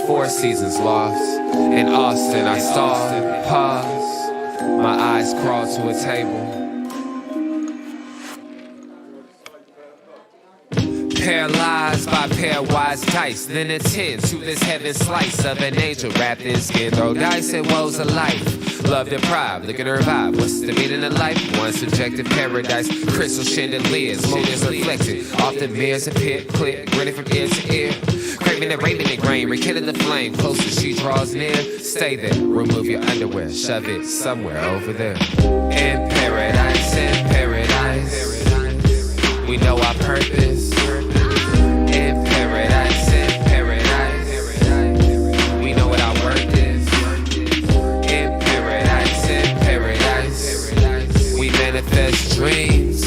Four Seasons lost. In Austin, I stalled, paused. My eyes crawled to a table. Paralyzed by pairwise dice, then attend to this heaven slice of an angel wrapped in skin. Throw dice and woes of life. Love deprived, look at her vibe. What's the meaning of life? One subjective paradise. Crystal chandeliers, motives reflected. Often mirrors appear, clear, grinning from ear to ear. Craving the raven and grain, rekindle the flame. Closer she draws near. Stay there, remove your underwear, shove it somewhere over there. In paradise, we know our purpose. In paradise, we know what our worth is. In paradise, we manifest dreams.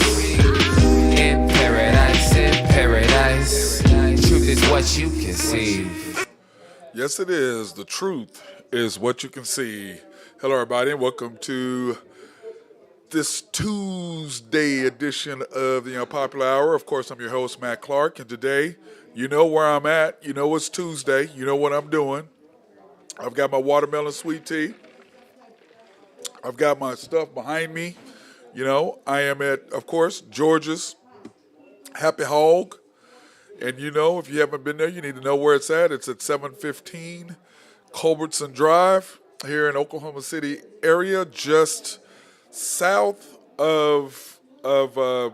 In paradise, truth is what you conceive. Yes, it is. The truth is what you can see. Hello, everybody, and welcome to this Tuesday edition of the Unpopular Hour. Of course, I'm your host, Matt Clark, and today, you know where I'm at. You know it's Tuesday. You know what I'm doing. I've got my watermelon sweet tea. I've got my stuff behind me. You know, I am at, of course, George's Happy Hog. And you know, if you haven't been there, you need to know where it's at. It's at 715 Culbertson Drive here in Oklahoma City area, just south of the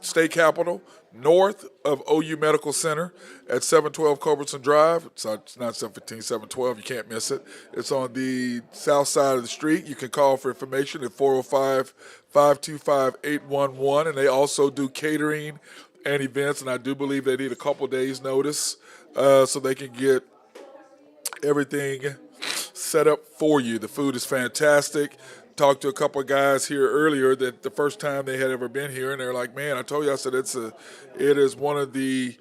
state capitol, north of OU Medical Center at 712 Culbertson Drive. It's not 715, 712. You can't miss it. It's on the south side of the street. You can call for information at 405-525-811. And they also do catering and events, and I do believe they need a couple days' notice so they can get everything set up for you. The food is fantastic. Talked to a couple of guys here earlier that the first time they had ever been here, and they're like, man, I told you, I said it is one of the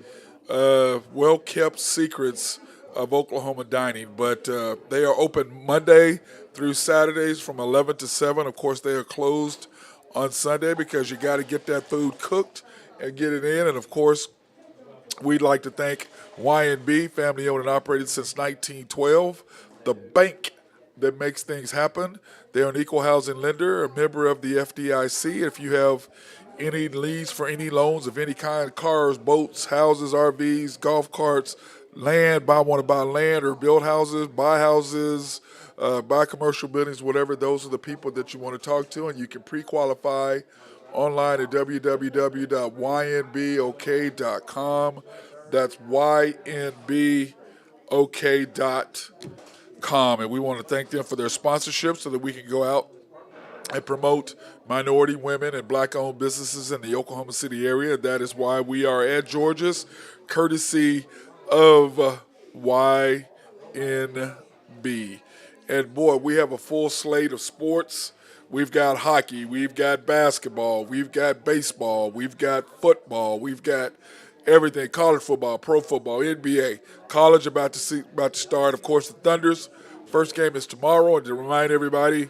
well-kept secrets of Oklahoma dining. But they are open Monday through Saturdays from 11 to 7. Of course, they are closed on Sunday because you got to get that food cooked and get it in. And, of course, we'd like to thank Y&B, family owned and operated since 1912, the bank that makes things happen. They're an equal housing lender, a member of the FDIC. If you have any needs for any loans of any kind, cars, boats, houses, RVs, golf carts, land, want to buy land or build houses, buy commercial buildings, whatever, those are the people that you want to talk to, and you can pre-qualify online at www.ynbok.com. That's ynbok.com. And we want to thank them for their sponsorship so that we can go out and promote minority, women, and black-owned businesses in the Oklahoma City area. That is why we are at George's, courtesy of YNB. And, boy, we have a full slate of sports. We've got hockey, we've got basketball, we've got baseball, we've got football, we've got everything, college football, pro football, NBA, college about to start. Of course, the Thunder's first game is tomorrow. And to remind everybody,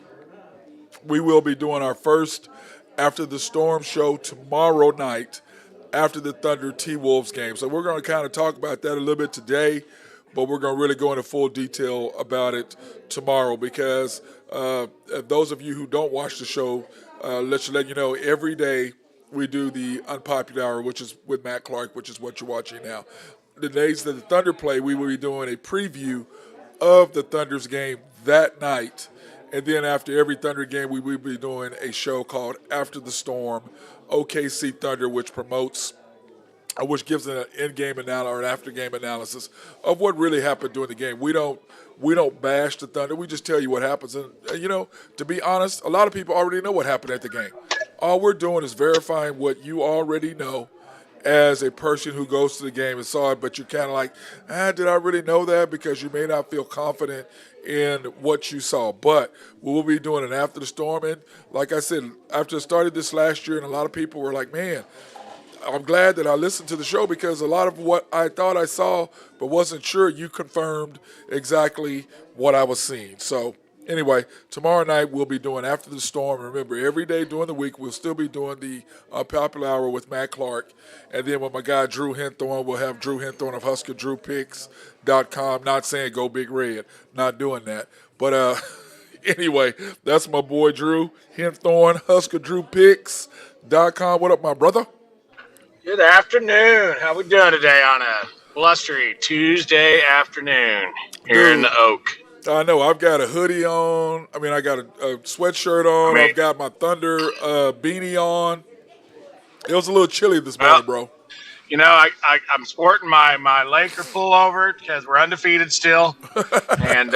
we will be doing our first After the Storm show tomorrow night after the Thunder T-Wolves game. So we're going to kind of talk about that a little bit today, but we're going to really go into full detail about it tomorrow because those of you who don't watch the show, let you know, every day we do the Unpopular Hour, which is with Matt Clark, which is what you're watching now. The days that the Thunder play, we will be doing a preview of the Thunder's game that night. And then after every Thunder game, we will be doing a show called After the Storm, OKC Thunder, which gives an in-game analysis or an after-game analysis of what really happened during the game. We don't bash the Thunder. We just tell you what happens. And, you know, to be honest, a lot of people already know what happened at the game. All we're doing is verifying what you already know as a person who goes to the game and saw it, but you're kind of like, did I really know that? Because you may not feel confident in what you saw. But we will be doing an After the Storm. And like I said, after I started this last year, and a lot of people were like, man, I'm glad that I listened to the show because a lot of what I thought I saw but wasn't sure, you confirmed exactly what I was seeing. So Anyway, tomorrow night we'll be doing After the Storm. Remember, every day during the week we'll still be doing the Unpopular Hour with Matt Clark. And then with my guy Drew Henthorne, we'll have Drew Henthorne of HuskerDrewPicks.com. Not saying go Big Red, not doing that. But anyway, that's my boy Drew Henthorne, HuskerDrewPicks.com. What up, my brother? Good afternoon. How we doing today on a blustery Tuesday afternoon here in Dude, the Oak? I know. I've got a hoodie on. I mean, I got a sweatshirt I on. mean, I've got my Thunder beanie on. It was a little chilly this well, morning, bro. I'm sporting my Laker pullover because we're undefeated still, and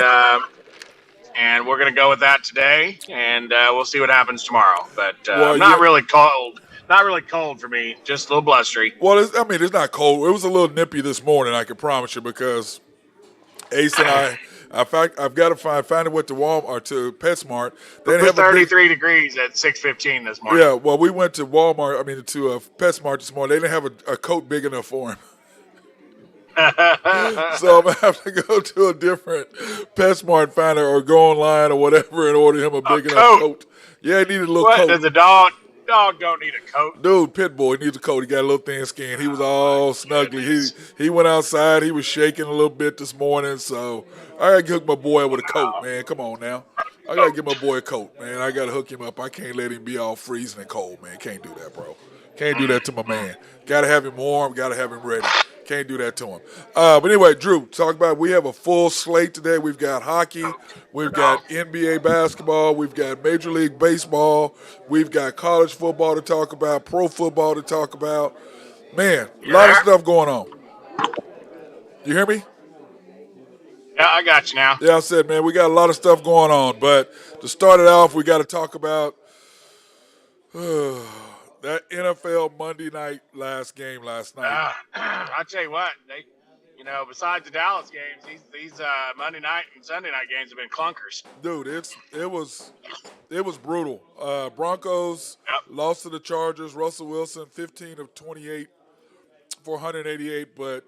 and we're gonna go with that today, and we'll see what happens tomorrow. But Well, I'm yeah. not really cold. Not really cold for me. Just a little blustery. Well, I mean, it's not cold. It was a little nippy this morning, I can promise you, because Ace and in fact, I've got to find it went to Walmart or to PetSmart. They It didn't was have a big. 33 degrees at 6:15 this morning. Yeah, well, we went to Walmart. I mean, to PetSmart this morning. They didn't have a coat big enough for him. So I'm gonna have to go to a different PetSmart finder or go online or whatever and order him a A big enough coat. coat. Yeah, he needed a little What coat. does the dog don't need a coat? Dude, Pitbull, he needs a coat. He got a little thin skin. He was all snuggly. Goodness. He went outside. He was shaking a little bit this morning. So I gotta hook my boy up with a coat, man. Come on now. I gotta give my boy a coat, man. I gotta hook him up. I can't let him be all freezing and cold, man. Can't do that, bro. Can't do that to my man. Gotta have him warm. Gotta have him ready. Can't do that to him. But anyway, Drew, talk about. We have a full slate today. We've got hockey. We've got NBA basketball. We've got Major League Baseball. We've got college football to talk about. Pro football to talk about. Man, a lot of stuff going on. You hear me? Yeah, I got you now. Yeah, I said, man, we got a lot of stuff going on. But to start it off, we got to talk about that NFL Monday night game last night. I tell you what, besides the Dallas games, these Monday night and Sunday night games have been clunkers. Dude, it was brutal. Broncos Yep. lost to the Chargers. Russell Wilson, 15 of 28 for 188, but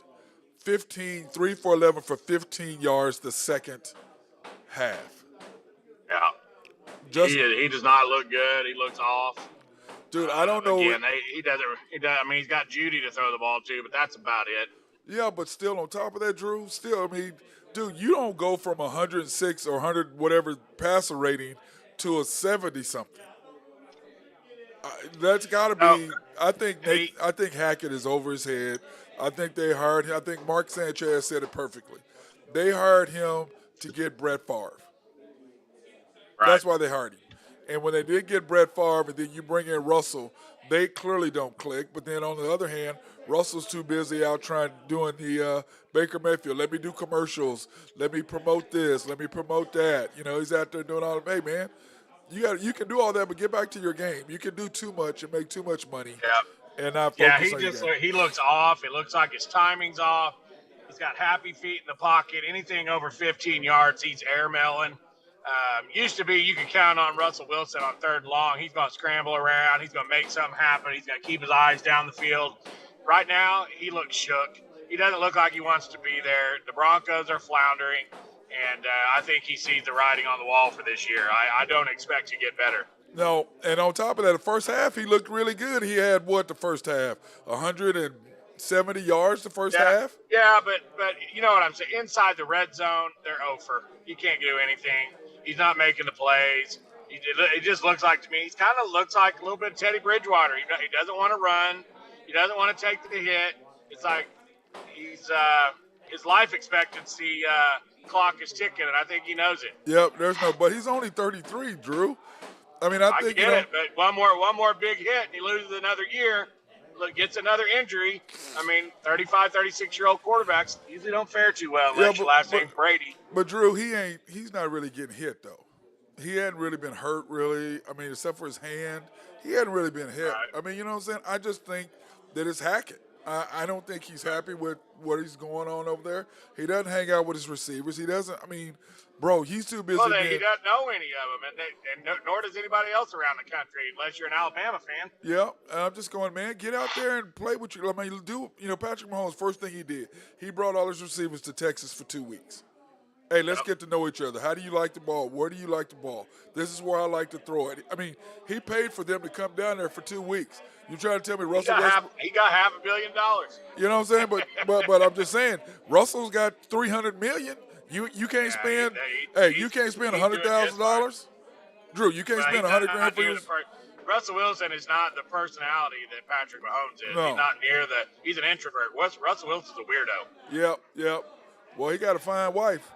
3 for 11 for 15 yards the second half. Yeah, Just, he does not look good. He looks off. dude, I don't know. Again, he doesn't. I mean, he's got Judy to throw the ball to, but that's about it. Yeah, but still on top of that, Drew, I mean, dude, you don't go from 106 or 100 whatever passer rating to a 70 something. That's got to be. No, I think he- I think Hackett is over his head. I think they hired him. I think Mark Sanchez said it perfectly. They hired him to get Brett Favre. Right. That's why they hired him. And when they did get Brett Favre, and then you bring in Russell, they clearly don't click. But then on the other hand, Russell's too busy out trying doing the Baker Mayfield. Let me do commercials. Let me promote this. Let me promote that. You know, he's out there doing all. Hey, man, you can do all that, but get back to your game. You can do too much and make too much money, and not focus on your game. he looks off. It looks like his timing's off. He's got happy feet in the pocket. Anything over 15 yards, he's airmailing. Used to be you could count on Russell Wilson on third and long. He's going to scramble around. He's going to make something happen. He's going to keep his eyes down the field. Right now, he looks shook. He doesn't look like he wants to be there. The Broncos are floundering, and I think he sees the writing on the wall for this year. I don't expect to get better. No, and on top of that, the first half, he looked really good. He had what the first half? 170 yards the first half? Yeah, but you know what I'm saying? Inside the red zone, they're over. He can't do anything. He's not making the plays. It just looks like to me, he kind of looks like a little bit of Teddy Bridgewater. He doesn't want to run. He doesn't want to take the hit. It's like his life expectancy clock is ticking, and I think he knows it. Yep, but he's only 33, Drew. I mean, I think get it, but one more big hit, and he loses another year, gets another injury. I mean, 35, 36-year-old quarterbacks usually don't fare too well unless your last name's Brady. But Drew, he's not really getting hit though. He hadn't really been hurt, really. I mean, except for his hand, he hadn't really been hit. Right. I mean, you know what I'm saying? I just think that it's Hackett. I don't think he's happy with what he's going on over there. He doesn't hang out with his receivers. He doesn't. I mean, bro, he's too busy. Well, he doesn't know any of them, and nor does anybody else around the country, unless you're an Alabama fan. Yeah, and I'm just going, man, get out there and play with you. I mean, Patrick Mahomes, first thing he did, he brought all his receivers to Texas for 2 weeks. Hey, let's Yep. get to know each other. How do you like the ball? Where do you like the ball? This is where I like to throw it. I mean, he paid for them to come down there for 2 weeks. You trying to tell me Russell Westbrook? He got $500 million. You know what I'm saying? But I'm just saying, Russell's got 300 million. You can't Yeah, spend. Hey, you can't spend he's hundred doing thousand just fine. dollars. Drew, you can't Well, spend he's 100 grand not for near your. the Russell Wilson is not the personality that Patrick Mahomes is. He's No. not near the. He's an introvert. Russell Wilson's a weirdo. Yep, yep. Well, he got a fine wife.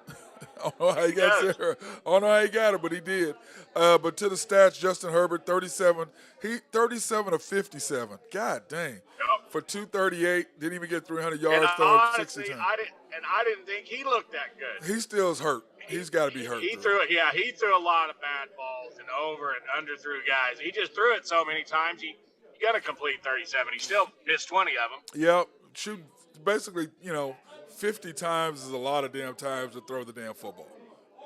I don't know how he He got does. Sarah. I don't know how he got her, but he did. But to the stats, Justin Herbert, 37. He 37 of 57. God dang. Yep. For 238, didn't even get 300 And yards, throwing 60 honestly, times. I didn't think he looked that good. He still's hurt. He's got to be hurt. He Drew. threw it. Yeah, he threw a lot of bad balls and over and under threw guys. He just threw it so many times. He got to complete 37. He still missed 20 of them. Yep. Shooting basically, 50 times is a lot of damn times to throw the damn football.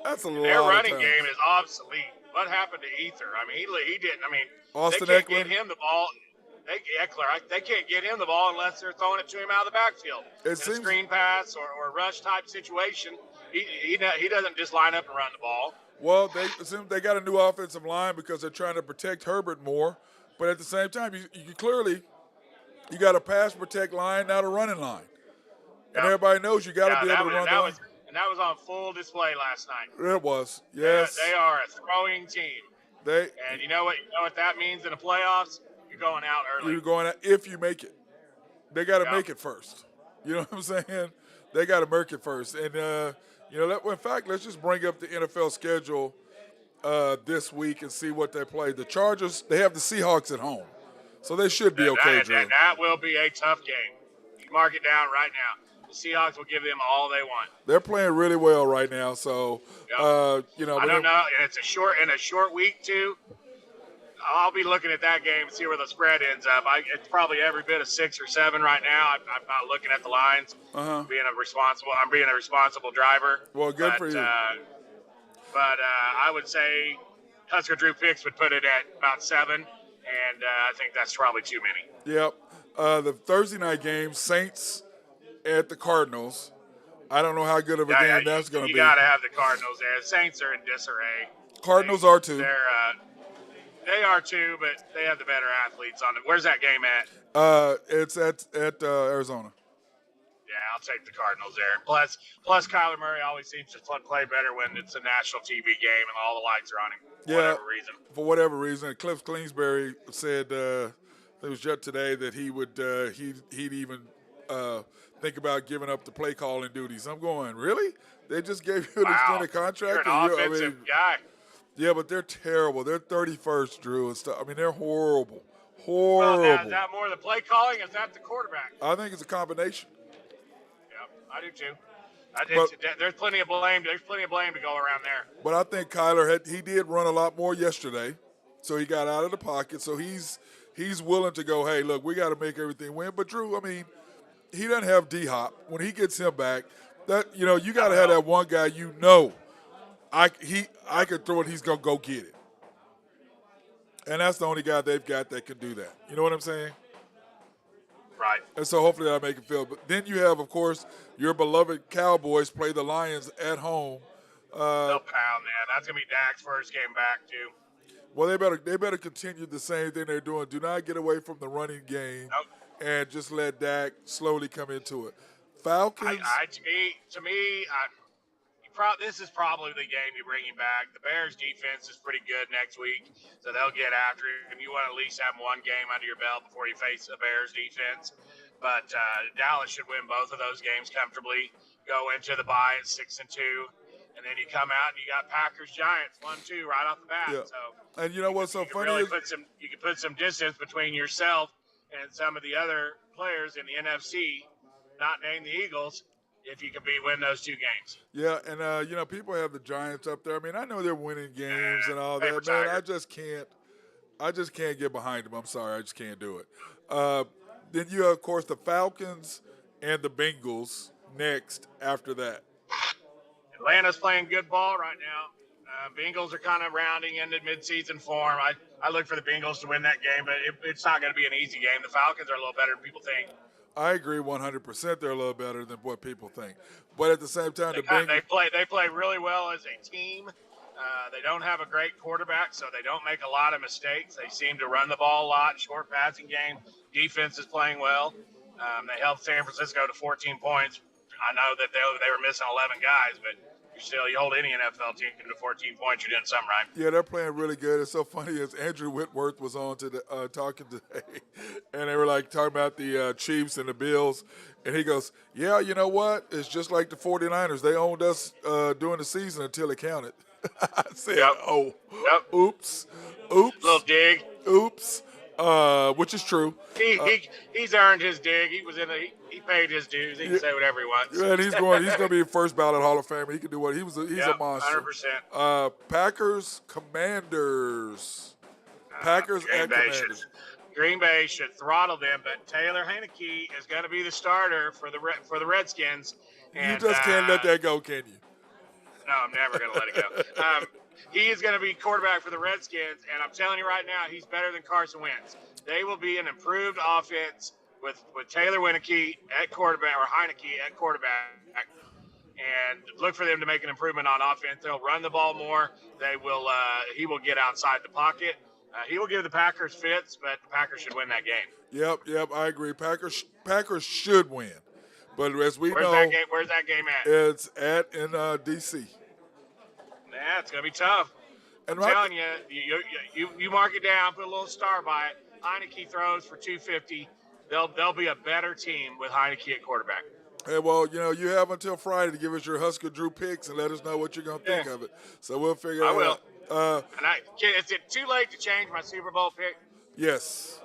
That's a Their lot of running times. game is obsolete. What happened to Ether? I mean, he didn't. I mean, Austin they can't Eckler? get him the ball. They can't get him the ball unless they're throwing it to him out of the backfield. It In a seems- screen pass or rush type situation, he doesn't just line up and run the ball. Well, they got a new offensive line because they're trying to protect Herbert more. But at the same time, you clearly you got a pass protect line, not a running line. And Yep. everybody knows you got to be able to run the line. That was on full display last night. It was, yes. They are a throwing team. They And you know what that means in the playoffs? You're going out early. You're going out if you make it. They got to Yeah. make it first. You know what I'm saying? They got to make it first. And in fact, let's just bring up the NFL schedule this week and see what they play. The Chargers, they have the Seahawks at home, so they should be okay, Drew. That will be a tough game. You mark it down right now. The Seahawks will give them all they want. They're playing really well right now, so Yep. I don't know. And it's a short week too. I'll be looking at that game and see where the spread ends up. It's probably every bit of 6 or 7 right now. I'm not looking at the lines. I'm being a responsible driver. Well, good for you. But I would say Husker Drew Picks would put it at about 7, and I think that's probably too many. Yep. The Thursday night game, Saints at the Cardinals. I don't know how good of a game that's going to be. You got to have the Cardinals there. The Saints are in disarray. Cardinals are too. They are too, but they have the better athletes on it. Where's that game at? It's at Arizona. Yeah, I'll take the Cardinals there. Plus Kyler Murray always seems to play better when it's a national TV game and all the lights are on him. For whatever reason. Cliff Kingsbury said it was just today that he would he'd even think about giving up the play calling duties. I'm going, really? They just gave you an extended contract? You're an offensive guy. Yeah, but they're terrible. They're 31st, Drew, and stuff. I mean, they're horrible. Well, now, is that more the play calling, or is that the quarterback? I think it's a combination. Yep, I do too. There's plenty of blame. There's plenty of blame to go around there. But I think Kyler he did run a lot more yesterday, so he got out of the pocket. So he's willing to go, hey, look, we got to make everything win. But Drew, I mean, he doesn't have D-Hop. When he gets him back, you got to have that one guy I could throw it, he's going to go get it. And that's the only guy they've got that can do that. You know what I'm saying? Right. And so hopefully that'll make it feel. But then you have, of course, your beloved Cowboys play the Lions at home. They'll pound, man. That's going to be Dak's first game back, too. Well, they better continue the same thing they're doing. Do not get away from the running game and just let Dak slowly come into it. Falcons. To me, this is probably the game you bring him back. The Bears' defense is pretty good next week, so they'll get after him. You want to at least have one game under your belt before you face the Bears' defense. But Dallas should win both of those games comfortably. Go into the bye at 6-2, and then you come out and you got Packers-Giants 1-2 right off the bat. Yeah. So, and you know what's so funny really is you can put some distance between yourself and some of the other players in the NFC, not named the Eagles, if you can win those 2 games. Yeah, and people have the Giants up there. I mean, I know they're winning games and all that, man. I just can't get behind them. I'm sorry, I just can't do it. Then you have, of course, the Falcons and the Bengals next after that. Atlanta's playing good ball right now. Bengals are kind of rounding into midseason form. I look for the Bengals to win that game, but it's not going to be an easy game. The Falcons are a little better than people think. I agree 100%. They're a little better than what people think, but at the same time, They the kind Bengals. they play really well as a team. They don't have a great quarterback, so they don't make a lot of mistakes. They seem to run the ball a lot, short passing game. Defense is playing well. They held San Francisco to 14 points. I know that they were missing 11 guys, but you hold any NFL team to 14 points, you're doing something right. Yeah, they're playing really good. It's so funny as Andrew Whitworth was on to the talking today, and they were like talking about the Chiefs and the Bills, and he goes, "Yeah, you know what? It's just like the 49ers. They owned us during the season until it counted." I said, Yep. "Oh, Yep. oops, Little oops, dig. oops," which is true. He's earned his dig. He paid his dues. He can Yeah, say whatever he wants. and he's going to be first ballot Hall of Famer. He can do what he's a Yep. monster. 100%. Packers, Commanders, Packers Green and Bay should Commanders. Green Bay should throttle them, but Taylor Heineke is going to be the starter for the Redskins, You and just can't let that go, can you? no, I'm never going to let it go. He is going to be quarterback for the Redskins, and I'm telling you right now, he's better than Carson Wentz. They will be an improved offense with Taylor Heineke at quarterback or Heineke at quarterback, and look for them to make an improvement on offense. They'll run the ball more. He will get outside the pocket. He will give the Packers fits, but the Packers should win that game. Yep, I agree. Packers should win, but as we Where's know, that game? Where's that game at? it's in D.C. Yeah, it's gonna be tough. And I'm telling you, you mark it down, put a little star by it. Heineke throws for 250. They'll be a better team with Heineke at quarterback. hey, well, you have until Friday to give us your Husker Drew picks and let us know what you're going to think Yeah, of it. So we'll figure I it will. out. Is it too late to change my Super Bowl pick? Yes.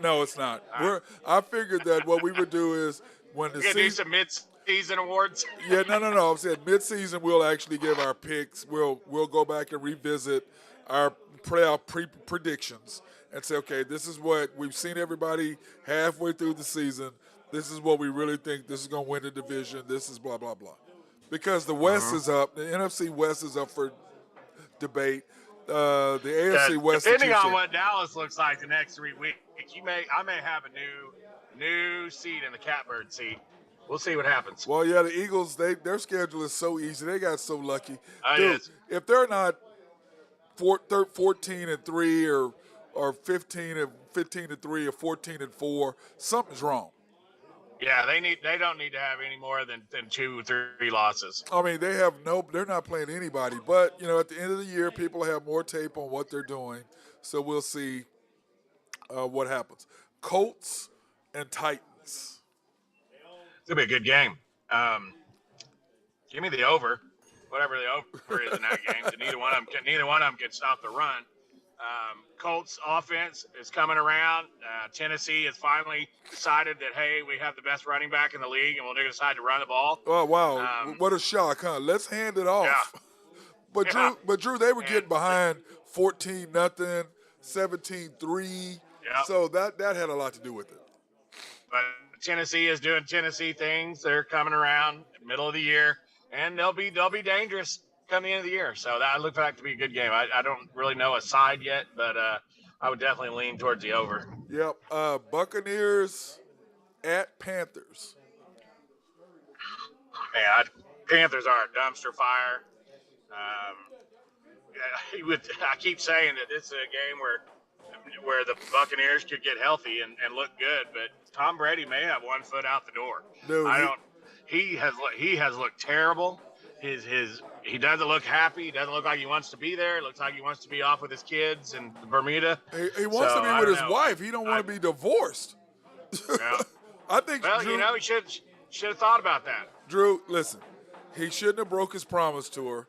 No, it's not. All right. I figured that what we would do is when the We're gonna do season. some mid-season awards. Yeah, no. I'm saying mid-season we'll actually give our picks. We'll go back and revisit our playoff predictions and say, okay, this is what we've seen everybody halfway through the season. This is what we really think this is going to win the division. This is blah blah blah. Because the West is up, the NFC West is up for debate. The AFC West, the Depending Chiefs on what Dallas looks like the next 3 weeks, I may have a new seat in the catbird seat. We'll see what happens. Well, yeah, the Eagles, their schedule is so easy. They got so lucky. It Dude, is. if they're not 14-3 or 15-3 or 14-4, something's wrong. Yeah, they don't need to have any more than 2 or 3 losses. I mean, they're not playing anybody. But at the end of the year, people have more tape on what they're doing, so we'll see what happens. Colts and Titans. It's gonna be a good game. Give me the over, whatever the over is in that game. So neither one of them can stop the run. Colts offense is coming around. Tennessee has finally decided that, hey, we have the best running back in the league, and we'll decide to run the ball. Oh wow, what a shock, huh? Let's hand it off. Yeah. But Yeah. Drew, they were getting behind 14-0, 17-3. Yeah. So that had a lot to do with it. But Tennessee is doing Tennessee things. They're coming around middle of the year, and they'll be dangerous come the end of the year. So that looks like to be a good game. I don't really know a side yet, but I would definitely lean towards the over. Yep. Buccaneers at Panthers. Man, Panthers are a dumpster fire. I keep saying that this is a game where the Buccaneers could get healthy and look good, but Tom Brady may have one foot out the door. Dude, He has looked terrible. He doesn't look happy. He doesn't look like he wants to be there. It looks like he wants to be off with his kids in Bermuda. He wants to be with his wife. He don't want to be divorced. Yeah. I think. Well, Drew, he should have thought about that. Drew, listen, he shouldn't have broke his promise to her.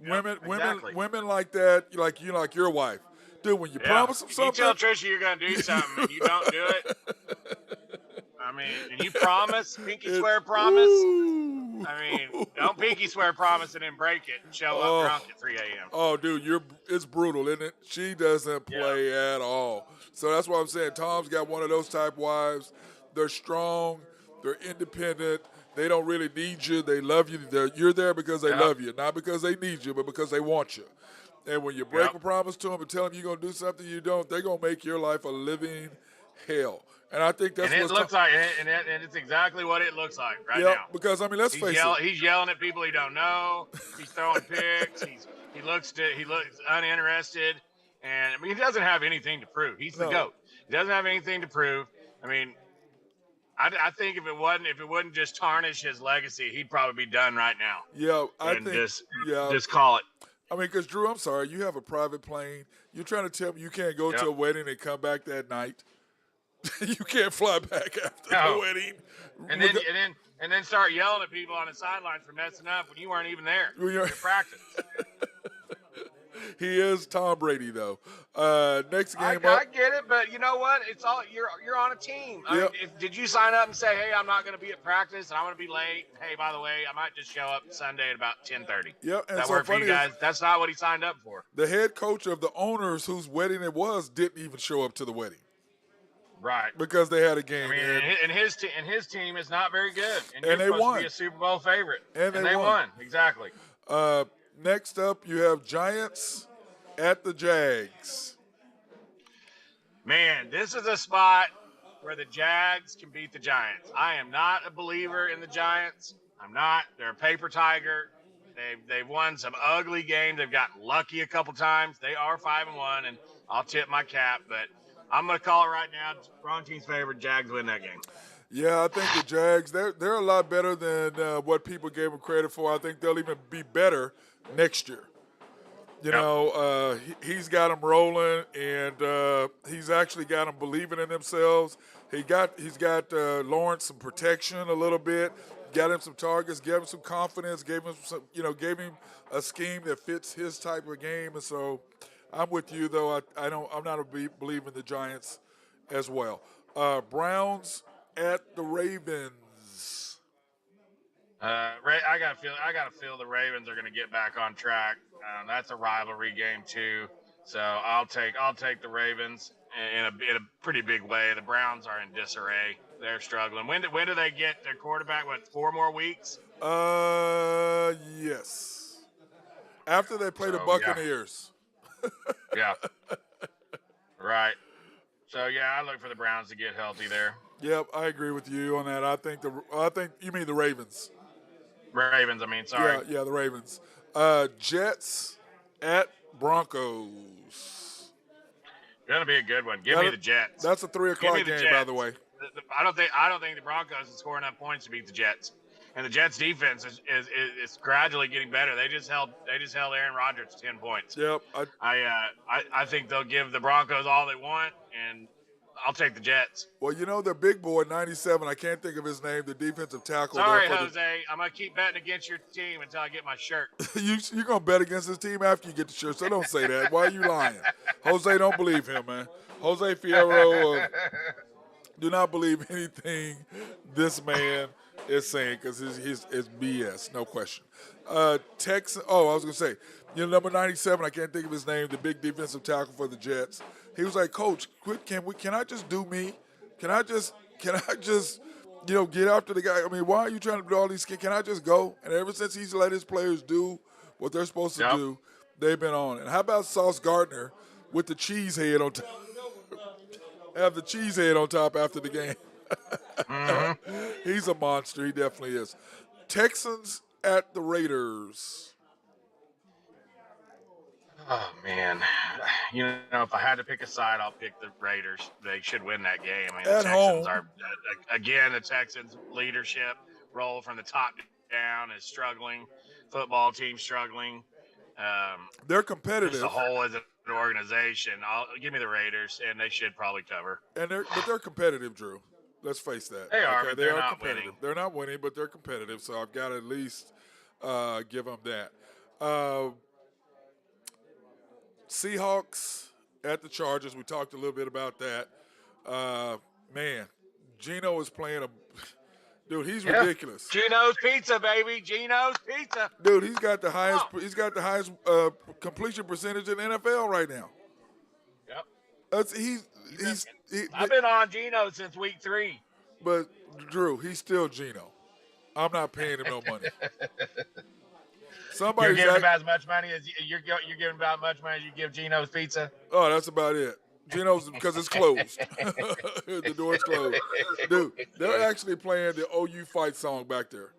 Exactly. Women like that, like your wife, dude. When you promise them If something, you tell Trisha you're going to do something and you don't do it, I mean, and you promise, pinky swear promise. Ooh. I mean, don't pinky swear promise and then break it and show up drunk at 3 a.m. Oh, dude, it's brutal, isn't it? She doesn't play at all. So that's why I'm saying Tom's got one of those type wives. They're strong. They're independent. They don't really need you. They love you. You're there because they love you, not because they need you, but because they want you. And when you break a promise to them and tell them you're going to do something you don't, they're going to make your life a living hell. And I think And that's it what's looks like, and it's exactly what it looks like right yeah. now. Because I mean, let's face it. He's yelling at people he don't know. He's throwing picks. He looks uninterested, and I mean he doesn't have anything to prove. He's the No. GOAT. He doesn't have anything to prove. I mean, I think if it wouldn't just tarnish his legacy, he'd probably be done right now Yeah, I and think. Yeah, just call it. I mean, because Drew, I'm sorry, you have a private plane. You're trying to tell me you can't go to Yep. a wedding and come back that night. You can't fly back after the No. wedding. And then start yelling at people on the sidelines for messing up when you weren't even there. When you're- You're practice. He is Tom Brady, though. Next game I up. get it, but you know what? It's all you're on a team. I mean, Yep. did you sign up and say, "Hey, I'm not going to be at practice and I'm going to be late"? Hey, by the way, I might just show up Sunday at about 10:30. Yep, and That so work for you funny is- guys? That's not what he signed up for. The head coach of the owners whose wedding it was didn't even show up to the wedding Right. because they had a I game. mean, and his team is not very good, and And you're they supposed won. to be a Super Bowl favorite, And they won. exactly. Next up, you have Giants at the Jags. Man, this is a spot where the Jags can beat the Giants. I am not a believer in the Giants. I'm not. They're a paper tiger. They've won some ugly games. They've gotten lucky a couple times. They are 5-1, and I'll tip my cap. But I'm going to call it right now. Wrong team's favorite. Jags win that game. Yeah, I think the Jags, they're a lot better than what people gave them credit for. I think they'll even be better next year. You know, he's got them rolling, and he's actually got them believing in themselves. He's got Lawrence some protection a little bit, got him some targets, gave him some confidence, gave him a scheme that fits his type of game. And so, I'm with you though. I'm not a believer in the Giants as well. Browns at the Ravens. I gotta feel the Ravens are gonna get back on track. That's a rivalry game too, so I'll take the Ravens in a pretty big way. The Browns are in disarray. They're struggling. When do they get their quarterback? What, 4 more weeks? Yes. After they play the So, Buccaneers. Yeah. Right. So yeah, I look for the Browns to get healthy there. Yep, I agree with you on that. I think you mean the Ravens. Ravens, I mean, sorry. Yeah, the Ravens. Jets at Broncos. Gonna be a good one. Give me the Jets. That's a 3:00 Give me the game, by Jets. the way. I don't think the Broncos can score enough points to beat the Jets. And the Jets defense is gradually getting better. They just held Aaron Rodgers to 10 points. Yep. I think they'll give the Broncos all they want, and I'll take the Jets. Well, you know, their big boy, 97, I can't think of his name, the defensive tackle. Sorry, Jose. I'm going to keep betting against your team until I get my shirt. You're going to bet against his team after you get the shirt, so don't say that. Why are you lying? Jose, don't believe him, man. Jose Fierro, do not believe anything this man is saying because it's BS, no question. Texas. Oh, I was going to say, number 97, I can't think of his name, the big defensive tackle for the Jets. He was like, Coach, can I just do me? Can I just get after the guy? I mean, why are you trying to do all these? Can I just go? And ever since he's let his players do what they're supposed to do, they've been on it. And how about Sauce Gardner with the cheese head on top? Have the cheese head on top after the game. Mm-hmm. He's a monster. He definitely is. Texans at the Raiders. Oh, man. If I had to pick a side, I'll pick the Raiders. They should win that game. I mean, the Texans are, again, the Texans' leadership role from the top down is struggling. Football team struggling. They're competitive. As a whole, as an organization, give me the Raiders, and they should probably cover. But they're competitive, Drew. Let's face that. They are, but they're not competitive. winning. They're not winning, but they're competitive, so I've got to at least give them that. Seahawks at the Chargers. We talked a little bit about that. Man, Geno is playing dude, he's ridiculous. Geno's Pizza, baby. Geno's Pizza. Dude, he's got the highest completion percentage in the NFL right now. Yep. I've been on Geno since week 3. But Drew, he's still Geno. I'm not paying him no money. You're giving about as much money as you give Geno's Pizza. Oh, that's about it. Geno's because it's closed. The door's closed. Dude, they're actually playing the OU fight song back there.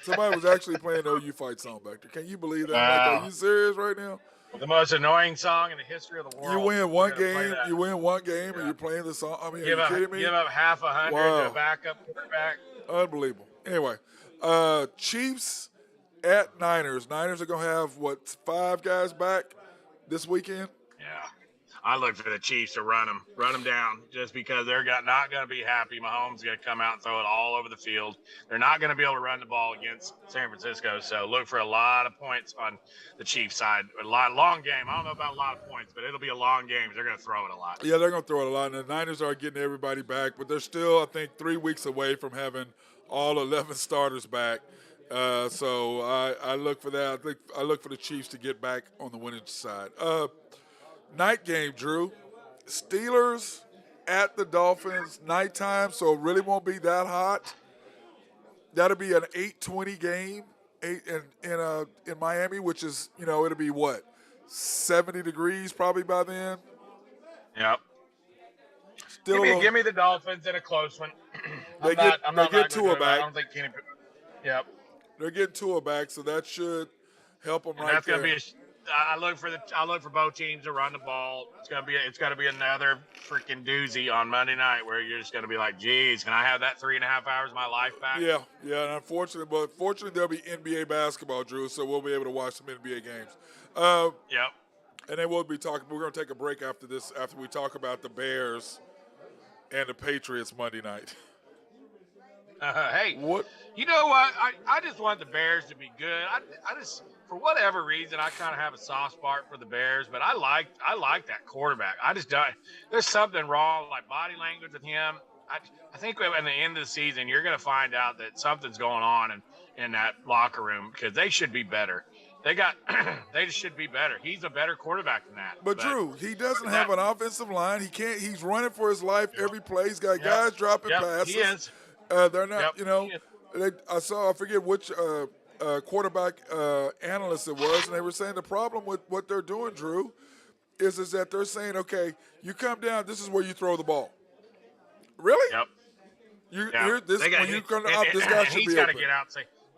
Somebody was actually playing the OU fight song back there. Can you believe that? I'm like, are Wow. you serious right now? The most annoying song in the history of the world. You win We're one gonna play game. that. You win one game, and Yeah. you're playing the song. I mean, Give are you up, kidding me? give up half 100 to a Wow, backup quarterback. unbelievable. Anyway, Chiefs at Niners. Niners are gonna have what 5 guys back this weekend. Yeah. I look for the Chiefs to run them down, just because they're not going to be happy. Mahomes is going to come out and throw it all over the field. They're not going to be able to run the ball against San Francisco. So look for a lot of points on the Chiefs side. Long game. I don't know about a lot of points, but it'll be a long game. They're going to throw it a lot. Yeah, they're gonna throw it a lot, and the Niners are getting everybody back, but they're still, I think, 3 weeks away from having all 11 starters back. So I look for that. I look for the Chiefs to get back on the winning side. Night game, Drew. Steelers at the Dolphins, nighttime, so it really won't be that hot. That'll be an 8:20 game in Miami, which is, it'll be what, 70 degrees probably by then. Yep. Still Give me the Dolphins in a close one. They get Tua back. I don't think Kenny. Yep. They're getting Tua back, so that should help them And right that's there. gonna be I look for both teams to run the ball. It's gonna be another freaking doozy on Monday night where you're just gonna be like, geez, can I have that 3.5 hours of my life back? Yeah, and fortunately there'll be NBA basketball, Drew, so we'll be able to watch some NBA games. Yep. And then we're going to take a break after this, after we talk about the Bears and the Patriots Monday night. Hey, What? you know what? I just want the Bears to be good. I just, for whatever reason, I kind of have a soft spot for the Bears, but I like that quarterback. I just don't. There's something wrong, like body language with him. I think at the end of the season, you're going to find out that something's going on in that locker room, because they should be better. They just should be better. He's a better quarterback than that. But Drew, he doesn't have an offensive line. He can't. He's running for his life every play. He's got guys dropping passes. He is. They're not. I forget which quarterback analyst it was, and they were saying the problem with what they're doing, Drew, is that they're saying, okay, you come down, this is where you throw the ball. Really? Yep. This guy should he's be got to open. get out.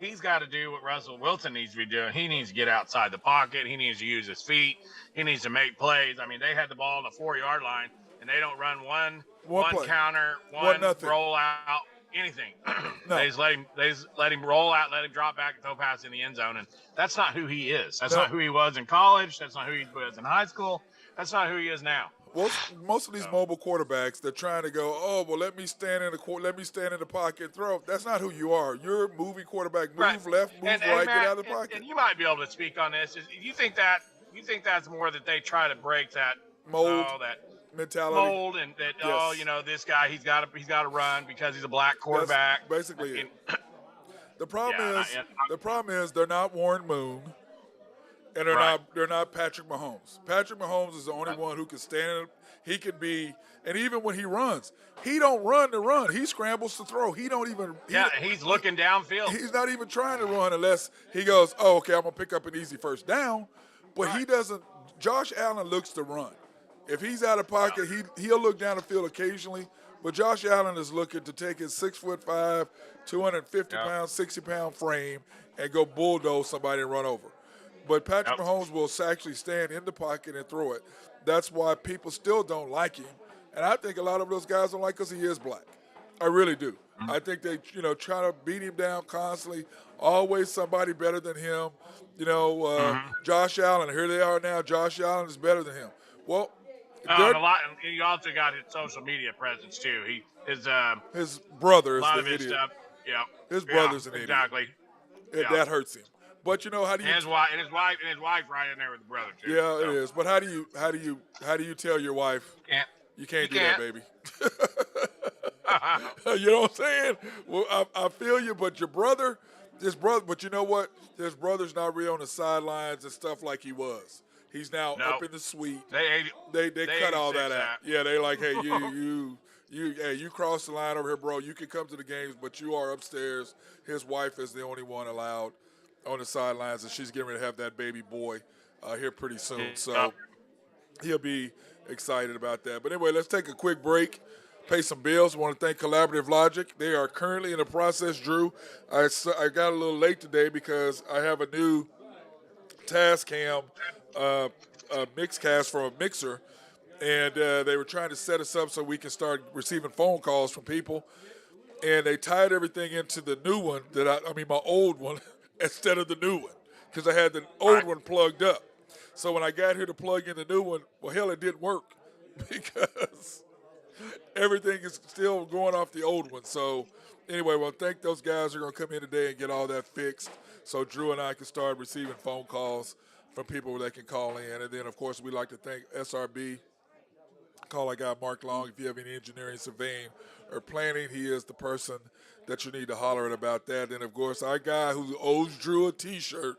He's got to do what Russell Wilson needs to be doing. He needs to get outside the pocket. He needs to use his feet. He needs to make plays. I mean, they had the ball on the 4-yard line, and they don't run one counter, one roll out, anything. No. They just let him roll out, let him drop back and throw pass in the end zone, and that's not who he is. That's not who he was in college. That's not who he was in high school. That's not who he is now. Most of these mobile quarterbacks, they're trying to go, let me stand in the pocket and throw. That's not who you are. You're a movie quarterback. Move left, move right, Matt, get out of the pocket. And you might be able to speak on this. You think that's more that they try to break that mold, that mentality, and that this guy he's got to run because he's a black quarterback. That's basically it. The problem is they're not Warren Moon. And they're not Patrick Mahomes. Patrick Mahomes is the only one who can stand. He can be, and even when he runs, he don't run to run. He scrambles to throw. He don't even. He's looking downfield. He's not even trying to run unless he goes, I'm gonna pick up an easy first down. But he doesn't. Josh Allen looks to run. If he's out of pocket, he'll look down the field occasionally. But Josh Allen is looking to take his 6'5", 250-pound, 60-pound frame and go bulldoze somebody and run over. But Patrick Mahomes will actually stand in the pocket and throw it. That's why people still don't like him. And I think a lot of those guys don't like because he is black. I really do. Mm-hmm. I think they, try to beat him down constantly. Always somebody better than him. Josh Allen, here they are now. Josh Allen is better than him. Well, he also got his social media presence too. His brother is a lot the of his idiot. Stuff. Yeah, his brother's an idiot. Exactly. That hurts him. But how do you? And his wife right in there with the brother too. Yeah, it is. But how do you tell your wife? You can't do that, baby. You know what I'm saying? Well, I feel you, but but you know what? His brother's not really on the sidelines and stuff like he was. He's now up in the suite. They cut all that out. Yeah, they like, hey, you crossed the line over here, bro. You can come to the games, but you are upstairs. His wife is the only one allowed on the sidelines, and she's getting ready to have that baby boy here pretty soon. So, he'll be excited about that. But anyway, let's take a quick break, pay some bills. I want to thank Collaborative Logic. They are currently in the process, Drew. I got a little late today because I have a new Tascam uh, mix cast from a mixer, and they were trying to set us up so we can start receiving phone calls from people. And they tied everything into the new one my old one, instead of the new one, because I had the old Right. one plugged up. So when I got here to plug in the new one, well, hell, it didn't work because everything is still going off the old one. So anyway, well, thank those guys who are going to come in today and get all that fixed so Drew and I can start receiving phone calls from people that can call in. And then, of course, we'd like to thank SRB. Call our guy Mark Long. If you have any engineering, surveying, or planning, he is the person that you need to holler at about that. And, of course, our guy who owes Drew a T-shirt,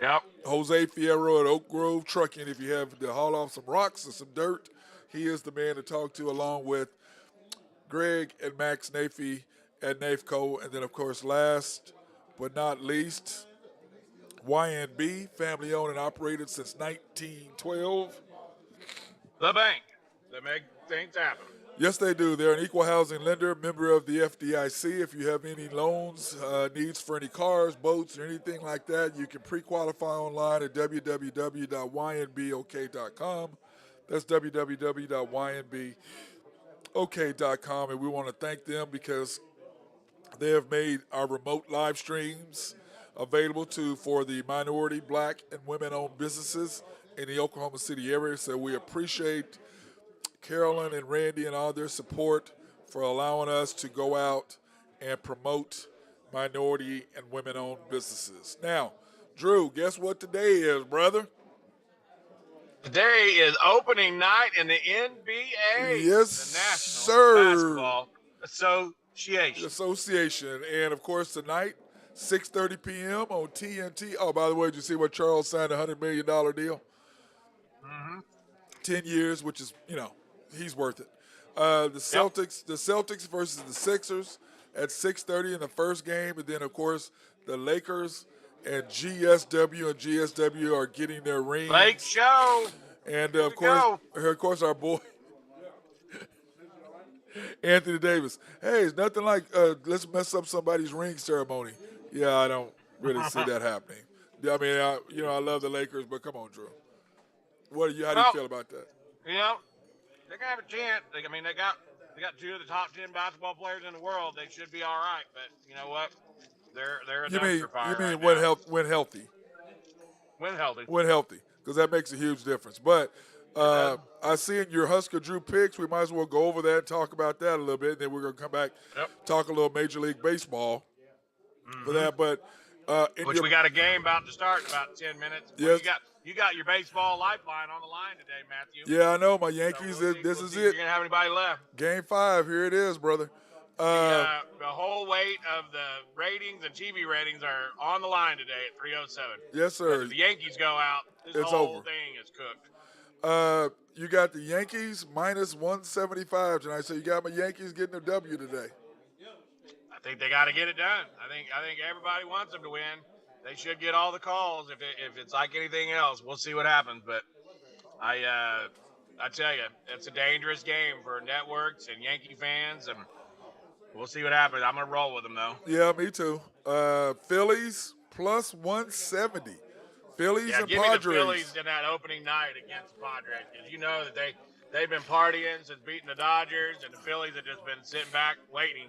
Yep. Jose Fierro at Oak Grove Trucking. If you have to haul off some rocks or some dirt, he is the man to talk to, along with Greg and Max Nafee at Nafco. And then, of course, last but not least, YNB, family owned and operated since 1912. The bank. They make things happen. Yes, they do. They're an equal housing lender, member of the FDIC. If you have any loans, needs for any cars, boats, or anything like that, you can pre-qualify online at www.ynbok.com. That's www.ynbok.com. And we want to thank them because they have made our remote live streams available for the minority, black, and women-owned businesses in the Oklahoma City area. So we appreciate Carolyn and Randy and all their support for allowing us to go out and promote minority and women-owned businesses. Now, Drew, guess what today is, brother? Today is opening night in the NBA, Yes, the National sir. Basketball Association. Association. And, of course, tonight, 6:30 p.m. on TNT. Oh, by the way, did you see what Charles signed a $100 million deal? Mm-hmm. 10 years, which is, he's worth it. The Celtics versus the Sixers at 6:30 in the first game, and then of course the Lakers and GSW are getting their rings. Lake Show. And Here of we go. course, our boy Anthony Davis. Hey, it's nothing like let's mess up somebody's ring ceremony. Yeah, I don't really see that happening. I mean, I love the Lakers, but come on, Drew. How do you feel about that? They're gonna have a chance. They got two of the top 10 basketball players in the world. They should be all right. But you know what? They're a dumpster fire right when now. when healthy? When healthy. When healthy, because that makes a huge difference. But I see in your Husker Drew picks, we might as well go over that and talk about that a little bit. And then we're going to come back, talk a little Major League Baseball for that. But we got a game about to start in about 10 minutes. Yes. Well, you got your baseball lifeline on the line today, Matthew. Yeah, I know. My Yankees, this is it. You're going to have anybody left. Game 5, here it is, brother. The whole weight of the ratings and TV ratings are on the line today at 3:07. Yes, sir. If the Yankees go out, this It's whole over. thing is cooked. You got the Yankees minus 175 tonight, so you got my Yankees getting a W today. I think they got to get it done. I think everybody wants them to win. They should get all the calls. If it's like anything else, we'll see what happens. But I tell you, it's a dangerous game for networks and Yankee fans, and we'll see what happens. I'm gonna roll with them though. Yeah, me too. Phillies plus 170. Phillies and give Padres. me the Phillies in that opening night against the Padres, because you know that they've been partying since beating the Dodgers, and the Phillies have just been sitting back waiting.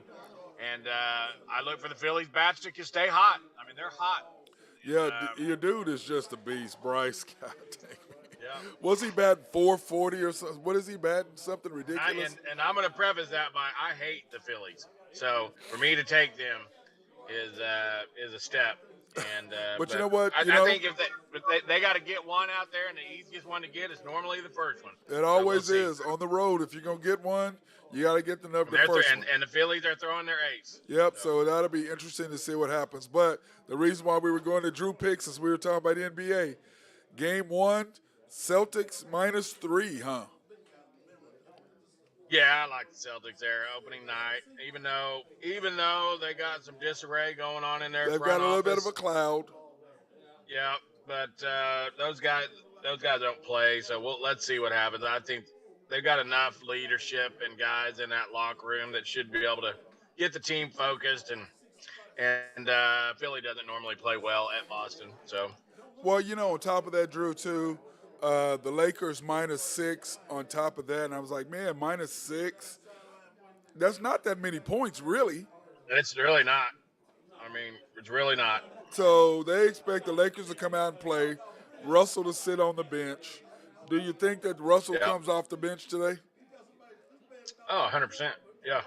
And I look for the Phillies bats to stay hot. I mean, they're hot. Yeah, your dude is just a beast, Bryce. God dang me. Yeah. Was he batting 440 or something? What is he batting? Something ridiculous? And I'm going to preface that by I hate the Phillies. So for me to take them is a step. And but you know what? I think if they got to get one out there, and the easiest one to get is normally the first one. It always is on the road. If you're gonna get one, you got to get the first one. And the Phillies are throwing their ace. Yep. So that'll be interesting to see what happens. But the reason why we were going to Drew picks is we were talking about the NBA. Game 1, Celtics -3, huh? Yeah, I like the Celtics there opening night. Even though they got some disarray going on in their They've front got a little office. bit of a cloud. Yeah, but those guys, those guys don't play, so let's see what happens. I think they've got enough leadership and guys in that locker room that should be able to get the team focused and Philly doesn't normally play well at Boston, so Well, on top of that, Drew, too, the Lakers -6 on top of that. And I was like, man, -6? That's not that many points, really. it's really not. I mean, it's really not. So they expect the Lakers to come out and play, Russell to sit on the bench. Do you think that Russell Yeah. comes off the bench today? Oh, 100%. Yeah,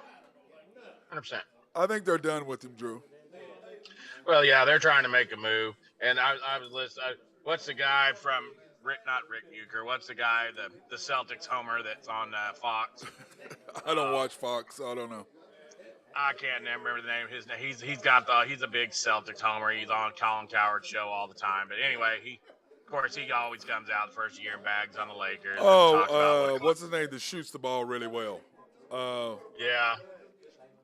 100%. I think they're done with him, Drew. Well, yeah, they're trying to make a move, and I was listening. What's the guy from not Rick Bucher? What's the guy the Celtics homer that's on Fox? I don't watch Fox, so I don't know. I can't remember the name of his name. He's a big Celtics homer. He's on Colin Cowherd's show all the time. But anyway, he always comes out the first year and bags on the Lakers. And talks about What's his name that shoots the ball really well? Yeah.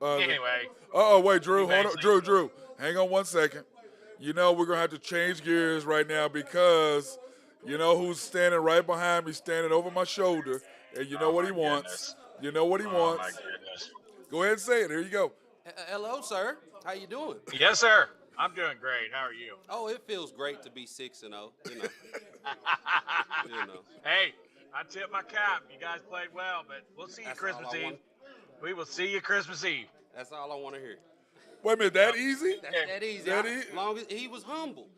Anyway. Wait, Drew, hold on. Drew, hang on 1 second. We're going to have to change gears right now because who's standing right behind me, standing over my shoulder, and you know what he wants. You know what he wants. My goodness. Go ahead and say it. Here you go. Hello, sir. How you doing? Yes, sir. I'm doing great. How are you? Oh, it feels great to be 6-0. You know. Hey, I tip my cap. You guys played well, but we'll see you That's Christmas all I Eve. want. We will see you Christmas Eve. That's all I want to hear. Wait a minute, that easy? That's that easy. That As easy? long as he was humble.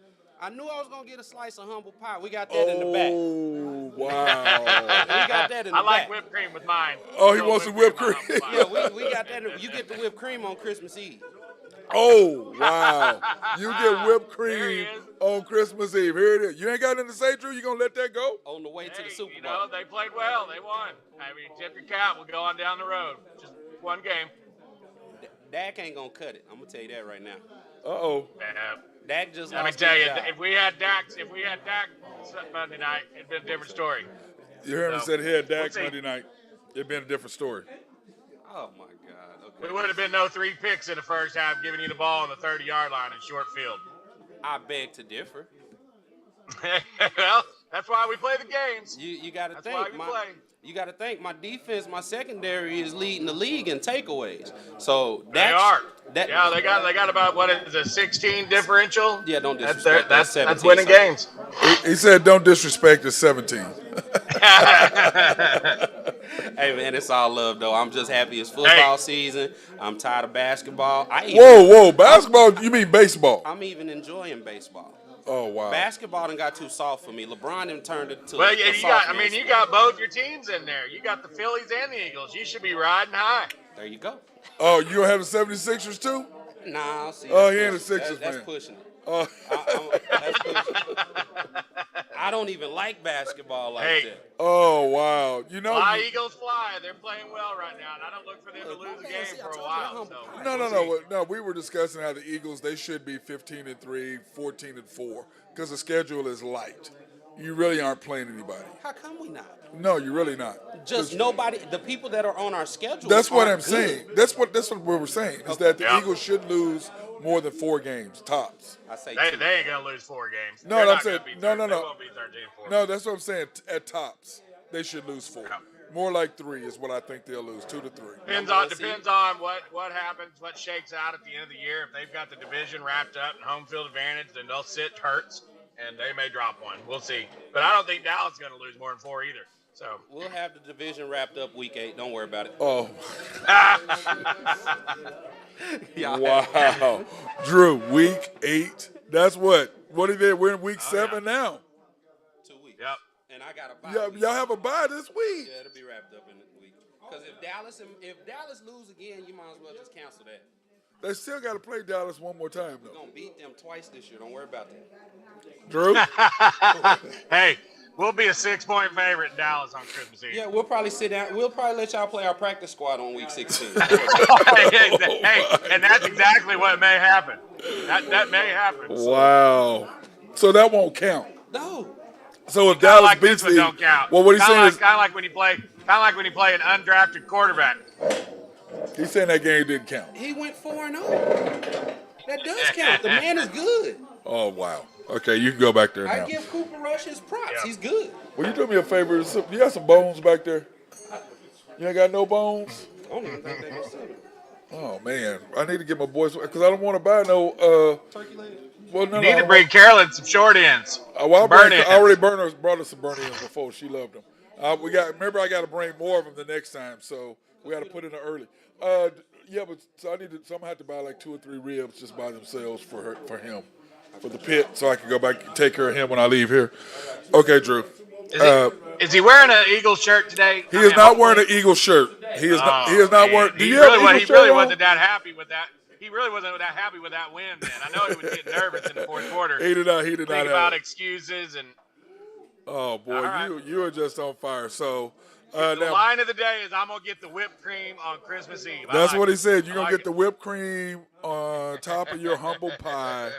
I knew I was gonna get a slice of humble pie. We got that in the back. Oh, wow. We got that in the I like back. whipped cream with mine. Oh, he wants some whipped cream. on mine. Yeah, we got that. You get the whipped cream on Christmas Eve. Oh, wow. You get whipped There he cream is. on Christmas Eve. Here it is. You ain't got nothing to say, Drew? You going to let that go? On the way to the Hey, Super Bowl. they played well. They won. I mean, tip your cap. We'll go on down the road. Just one game. Dak ain't gonna cut it. I'm gonna tell you that right now. Uh-oh. Dak just Let me lost tell his you, job. if we had Dak Monday night, it'd been a different story. You heard me So, said he had Dak we'll see. Monday night. It'd been a different story. Oh my God. We Okay. would have been no 3 picks in the first half, giving you the ball on the 30-yard line in short field. I beg to differ. Well, that's why we play the games. You got to That's why think. we play. You got to think. My defense, my secondary is leading the league in takeaways. So They that's, are. That, Yeah, they got about what is a 16 differential. Yeah, don't That's disrespect. that's 17, winning so- games. He said, don't disrespect the 17. Hey man, it's all love though. I'm just happy it's football Hey. season. I'm tired of basketball. Whoa. Basketball, you mean baseball? I'm even enjoying baseball. Oh, wow. Basketball done got too soft for me. LeBron done turned it to Well, a yeah, soft man you sport. got both your teams in there. You got the Phillies and the Eagles. You should be riding high. There you go. Oh, you have the 76ers too? Nah, see. Oh, that's he ain't a pushing- Sixers That's fan. pushing it. Oh. That's pushing it. I don't even like basketball like Hey. that. Oh, wow. You know, Fly, Eagles, fly. They're playing well right now, and I don't look for them to lose a Yeah, game see, I for a told you while. that humble So. No. We were discussing how the Eagles, they should be 15-3, 14-4, because the schedule is light. You really aren't playing anybody. How come we not? No, you're really not. Just nobody. The people that are on our schedule. That's what I'm aren't good. saying. That's what we're saying, is that the Yeah. Eagles should lose more than 4 games, tops. I say They two. ain't gonna lose 4 games. No, They're I'm not saying- gonna beat no. They won't beat 13-4. No, that's what I'm saying. At tops, they should lose 4. Yeah. More like 3 is what I think they'll lose, 2 to 3. Depends Let's on what happens, what shakes out at the end of the year. If they've got the division wrapped up and home field advantage, then they'll sit Hurts, and they may drop one. We'll see. But I don't think Dallas is going to lose more than 4 either. So We'll have the division wrapped up week 8. Don't worry about it. Oh, Y'all wow. Drew, week 8. That's what? What are they? We're in week 7 now. 2 weeks. Yep. And I got a bye. Yeah, week. y'all have a bye this week. Yeah, it'll be wrapped up in a week. Because if Dallas lose again, you might as well just cancel that. They still got to play Dallas one more time, We're though. gonna beat them twice this year. Don't worry about that. Drew? hey, we'll be a 6-point favorite in Dallas on Christmas Eve. Yeah, we'll probably sit down. We'll probably let y'all play our practice squad on week 16. hey, and that's exactly what may happen. That may happen. Wow. So that won't count. No. So if Kinda Dallas like beats this one the don't count. Well, what he's saying is kind of like when you play an undrafted quarterback. he's saying that game didn't count. He went 4-0. That does count. The man is good. Oh, wow. Okay, you can go back there I now. give Cooper Rush his props. Yeah. He's good. Will you do me a favor? You got some bones back there? You ain't got no bones? I don't even think they can sell it. Oh, man. I need to get my boys, because I don't want to buy no, Turkey leg. well, no, You no, I need to don't bring want, Carolyn some short ends, well, some burn ends. I already brought her some burn ends before. She loved them. Remember, I got to bring more of them the next time, so we got to put in an early. Yeah, but so I'm going to have to buy like 2 or 3 ribs just by themselves for him, for the pit, so I can go back and take care of him when I leave here. Okay, Drew. Is he wearing an Eagles shirt today? He is not wearing an Eagles shirt. He is not wearing. Do you have an Eagles He shirt really on? wasn't that happy with that. He really wasn't that happy with that win. Then I know he was getting nervous in the fourth quarter. He did not. Think about excuses and. Oh boy, right. you are just on fire. So The now, line of the day is I'm gonna get the whipped cream on Christmas Eve. that's what he said. You're gonna get the whipped cream on top of your humble pie,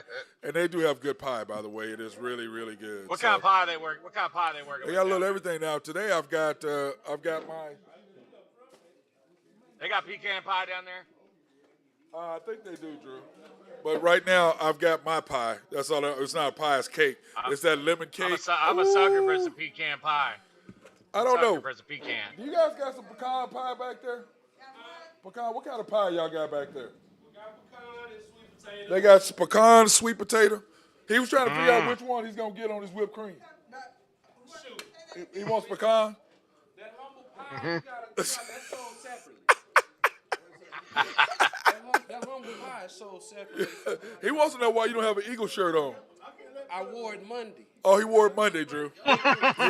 and they do have good pie, by the way. It is really, really good. What kind of pie they work? What kind of pie they working? They got a little everything now. Today I've got my. They got pecan pie down there. I think they do, Drew. But right now I've got my pie. That's all. It's not a pie. It's cake. It's that lemon cake. I'm a sucker for some pecan pie. I don't know. For some pecan. Do you guys got some pecan pie back there? Pecan. What kind of pie y'all got back there? They got some pecan, sweet potato. He was trying to figure out which one he's gonna get on his whipped cream. He wants pecan. That humble pie, that's sold separately. that humble pie is sold separately. He wants to know why you don't have an Eagle shirt on. I wore it Monday. Oh, he wore it Monday, Drew. He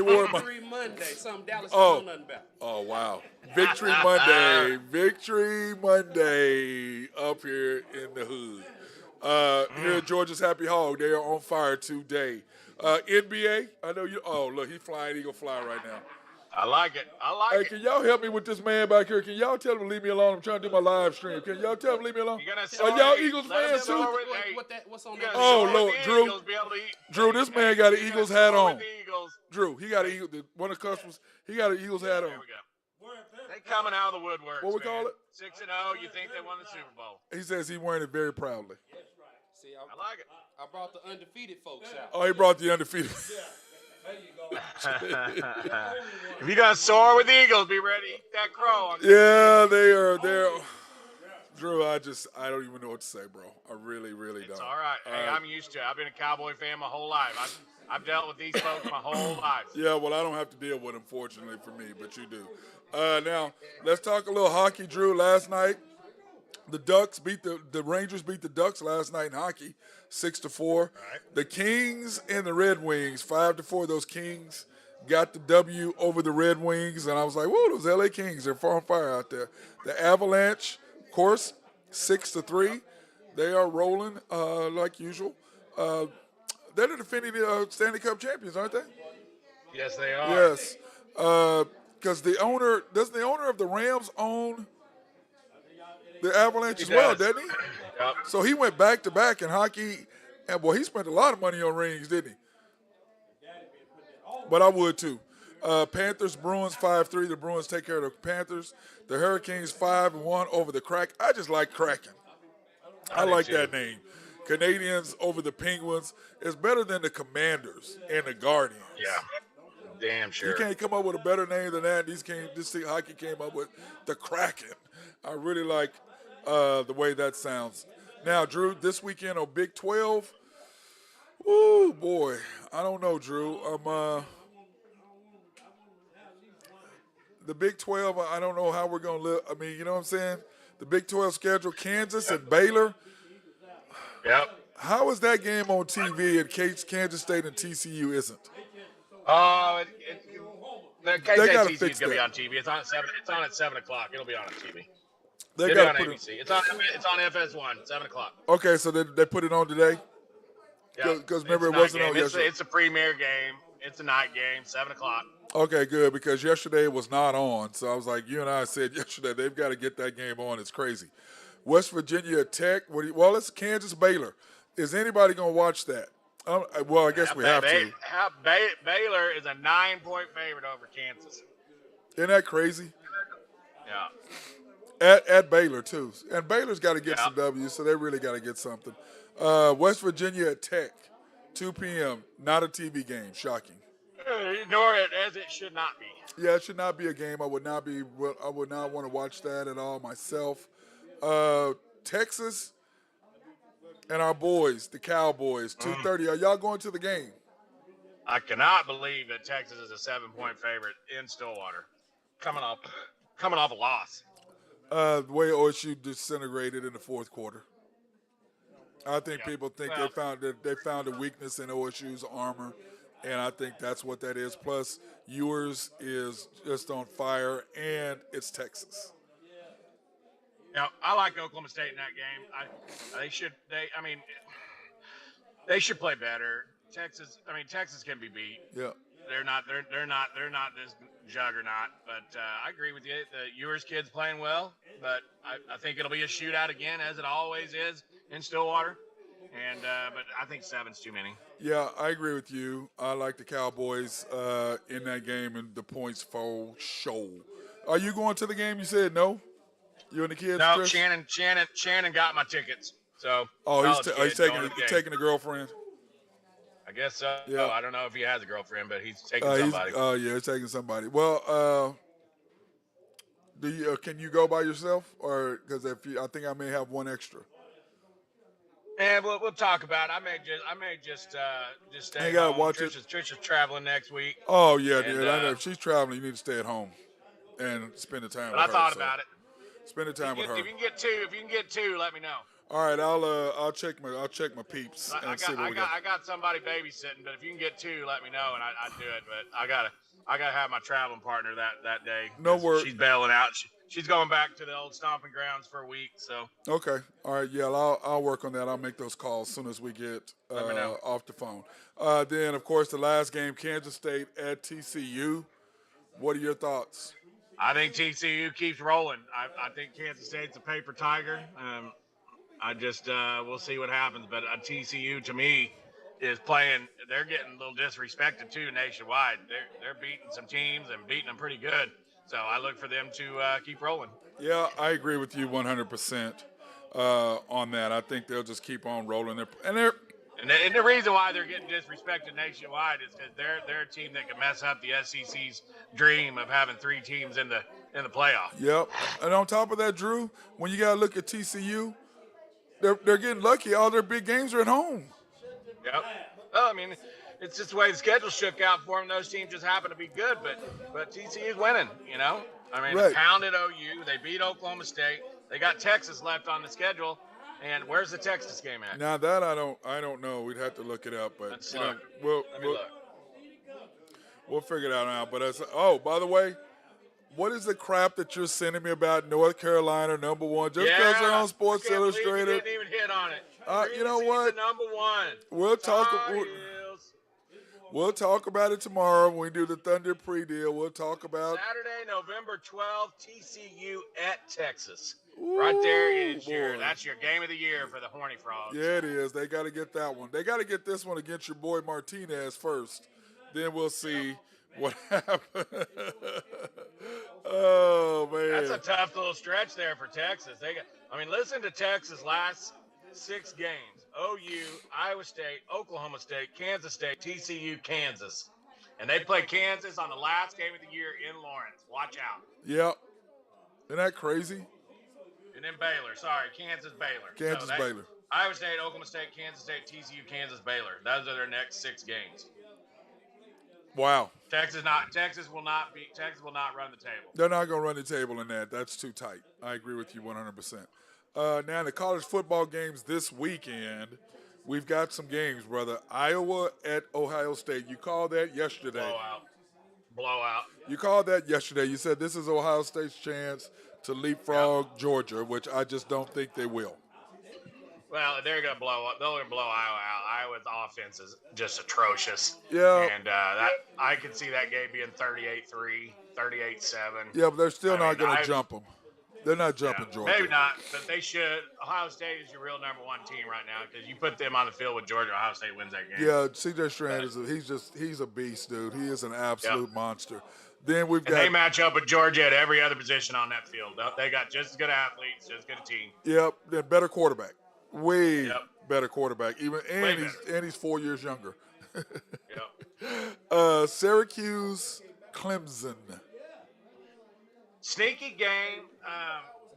wore it Monday. Victory Monday. Something Dallas don't know nothing about. Oh, wow. Victory Monday. Victory Monday up here in the hood. Here at Georgia's Happy Hog, they are on fire today. NBA, I know you. Oh, look, he's flying Eagle Fly right now. I like it. Hey, can y'all help me with this man back here? Can y'all tell him to leave me alone? I'm trying to do my live stream. Can y'all tell him to leave me alone? Are y'all Eagles fans too? What's on that? Oh, Lord, Drew, this man got an Eagles hat on. Drew, he got one of the customers, he got an Eagles hat on. There we go. They coming out of the woodwork. What we call it? 6-0. You think they won the Super Bowl? He says he's wearing it very proudly. See, I like it. I brought the undefeated folks out. Oh, he brought the undefeated. There you go. If you got soar with the Eagles, be ready. Eat that crow. Yeah, they are. Drew, I don't even know what to say, bro. I really, really don't. It's all right. Hey, I'm used to it. I've been a Cowboy fan my whole life. I've dealt with these folks my whole life. Yeah, well, I don't have to deal with them, fortunately for me, but you do. Now, let's talk a little hockey, Drew. Last night, the Rangers beat the Ducks last night in hockey, 6-4. Right. The Kings and the Red Wings, 5-4. Those Kings got the W over the Red Wings, and I was like, whoa, those LA Kings, they're on fire out there. The Avalanche, of course, 6-3. They are rolling like usual. They're the defending Stanley Cup champions, aren't they? Yes, they are. Yes. Because doesn't the owner of the Rams own the Avalanche as well, doesn't he? Yep. So he went back-to-back in hockey, and, boy, he spent a lot of money on rings, didn't he? But I would, too. Panthers, Bruins, 5-3. The Bruins take care of the Panthers. The Hurricanes, 5-1 over the Kraken. I just like Kraken. I like that name. Canadians over the Penguins. It's better than the Commanders and the Guardians. Yeah. Damn sure. You can't come up with a better name than that. This hockey came up with the Kraken. I really like the way that sounds. Now, Drew, this weekend on Big 12, ooh, boy, I don't know, Drew. The Big 12, I don't know how we're going to live. I mean, you know what I'm saying? The Big 12 schedule, Kansas and Baylor. Yep. How is that game on TV and Kansas State and TCU isn't? The KJTC is going to be on TV. It's on at 7. It's on at 7 o'clock. It'll be on TV. They It'll got be on ABC. It's on FS1, 7 o'clock. Okay, so they put it on today? Because remember, it wasn't on yesterday. It's a premier game. It's a night game, 7 o'clock. Okay, good, because yesterday it was not on. So I was like, you and I said yesterday, they've got to get that game on. It's crazy. West Virginia Tech. Well, it's Kansas Baylor. Is anybody going to watch that? Well, I guess we have to. Baylor is a 9-point favorite over Kansas. Isn't that crazy? Yeah. At Baylor, too. And Baylor's got to get some W's, so they really got to get something. West Virginia at Tech, 2 p.m. Not a TV game. Shocking. Nor it as it should not be. Yeah, it should not be a game. I would not be. I would not want to watch that at all myself. Texas and our boys, the Cowboys, 2:30. Are y'all going to the game? I cannot believe that Texas is a 7-point favorite in Stillwater, coming off a loss. The way OSU disintegrated in the fourth quarter. I think people think they found a weakness in OSU's armor, and I think that's what that is. Plus, Ewers is just on fire, and it's Texas. I like Oklahoma State in that game. They should play better. Texas can be beat. Yeah. They're not this juggernaut. But I agree with you. The Ewers kid's playing well, but I think it'll be a shootout again, as it always is in Stillwater. And but I think 7's too many. Yeah, I agree with you. I like the Cowboys in that game and the points for show. Are you going to the game? You said no. You and the kids? No, Chris? Shannon got my tickets. So he's taking the girlfriend. I guess so. Yeah. I don't know if he has a girlfriend, but he's taking somebody. He's taking somebody. Well, can you go by yourself, or because I think I may have one extra. And we'll talk about it. I may just stay gotta home. watch Trisha's traveling next week. Oh yeah, dude. I know if she's traveling, you need to stay at home and spend the time with her. But I thought about it. Spend the time with her. If you can get two, let me know. All right, I'll check my peeps and see what we got. I got somebody babysitting, but if you can get two, let me know and I'd do it. But I gotta have my traveling partner that day. No worries. She's bailing out. She's going back to the old stomping grounds for a week. So okay, all right, yeah, I'll work on that. I'll make those calls as soon as we get off the phone. Then of course the last game, Kansas State at TCU. What are your thoughts? I think TCU keeps rolling. I think Kansas State's a paper tiger. I just we'll see what happens. But TCU to me is playing. They're getting a little disrespected too nationwide. They're beating some teams and beating them pretty good. So I look for them to keep rolling. Yeah, I agree with you 100% on that. I think they'll just keep on rolling. And the reason why they're getting disrespected nationwide is because they're a team that can mess up the SEC's dream of having 3 teams in the playoff. Yep. And on top of that, Drew, when you got to look at TCU, they're getting lucky. All their big games are at home. Yep. Well, I mean, it's just the way the schedule shook out for them. Those teams just happen to be good, but TCU's winning, you know? I mean, right. They pounded OU. They beat Oklahoma State. They got Texas left on the schedule. And where's the Texas game at? Now that I don't know. We'd have to look it up, but Let's you know, look. we'll figure it out now. But by the way, what is the crap that you're sending me about North Carolina #1 just because they're on Sports Illustrated? You didn't even hit on it. You know what? #1. We'll talk about it tomorrow when we do the Thunder pre-deal. We'll talk about Saturday, November 12th, TCU at Texas. Right there is that's your game of the year for the Horny Frogs. Yeah, it is. They got to get that one. They got to get this one against your boy Martinez first. Then we'll see what happens. Oh, man. That's a tough little stretch there for Texas. Listen to Texas' last 6 games. OU, Iowa State, Oklahoma State, Kansas State, TCU, Kansas. And they play Kansas on the last game of the year in Lawrence. Watch out. Yep. Isn't that crazy? And then Baylor. Sorry, Kansas, Baylor. Baylor. Iowa State, Oklahoma State, Kansas State, TCU, Kansas, Baylor. Those are their next 6 games. Wow. Texas will not run the table. They're not going to run the table in that. That's too tight. I agree with you 100%. Now, in the college football games this weekend, we've got some games, brother. Iowa at Ohio State. You called that yesterday. Blowout. You called that yesterday. You said this is Ohio State's chance to leapfrog Georgia, which I just don't think they will. Well, they're going to blow up. They're going to blow Iowa out. Iowa's offense is just atrocious. Yeah. And I could see that game being 38-3, 38-7. Yeah, but they're still not going to jump them. They're not jumping Georgia. Maybe not, but they should. Ohio State is your real #1 team right now because you put them on the field with Georgia, Ohio State wins that game. Yeah, C.J. Strand he's a beast, dude. He is an absolute monster. Then they match up with Georgia at every other position on that field. They got just as good athletes, just as good a team. Yep, they're better quarterback. Way better quarterback. Even Way and better. he's 4 years younger. Yep. Syracuse, Clemson. Sneaky game.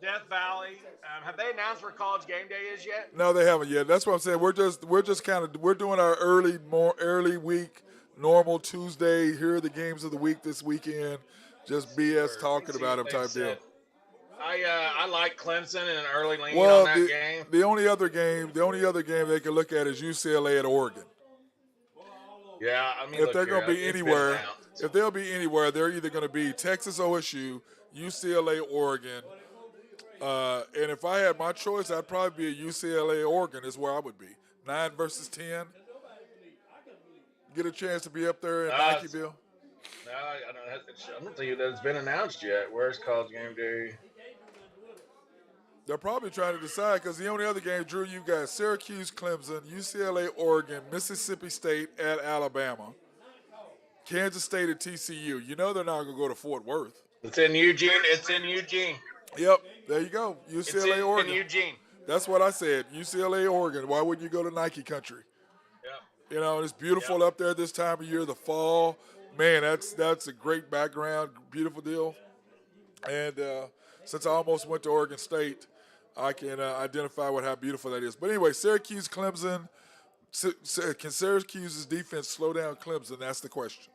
Death Valley. Have they announced where College Game Day is yet? No, they haven't yet. That's what I'm saying. We're just kind of we're doing our early week, normal Tuesday. Here are the games of the week this weekend. Just BS talking See about what them they've type deal. said. I like Clemson and an early lean on Well, that game. the only other game they can look at is UCLA at Oregon. Yeah, I mean, If look they're going here. to be It's been anywhere, announced. if they'll be anywhere, they're either going to be Texas OSU, UCLA Oregon, and if I had my choice, I'd probably be a UCLA Oregon is where I would be. 9 versus 10. Get a chance to be up there in Nikeville. No, I don't think that's been announced yet. Where's College Game Day? They're probably trying to decide because the only other game, Drew, you got Syracuse, Clemson, UCLA, Oregon, Mississippi State at Alabama, Kansas State at TCU. You know they're not going to go to Fort Worth. It's in Eugene. It's in Eugene. Yep, there you go. It's UCLA, Oregon. in Eugene. That's what I said. UCLA, Oregon. Why wouldn't you go to Nike Country? Yep. You know, it's beautiful up there this time of year, the fall. Man, that's a great background, beautiful deal. And since I almost went to Oregon State, I can identify with how beautiful that is. But anyway, Syracuse, Clemson. Can Syracuse's defense slow down Clemson? That's the question.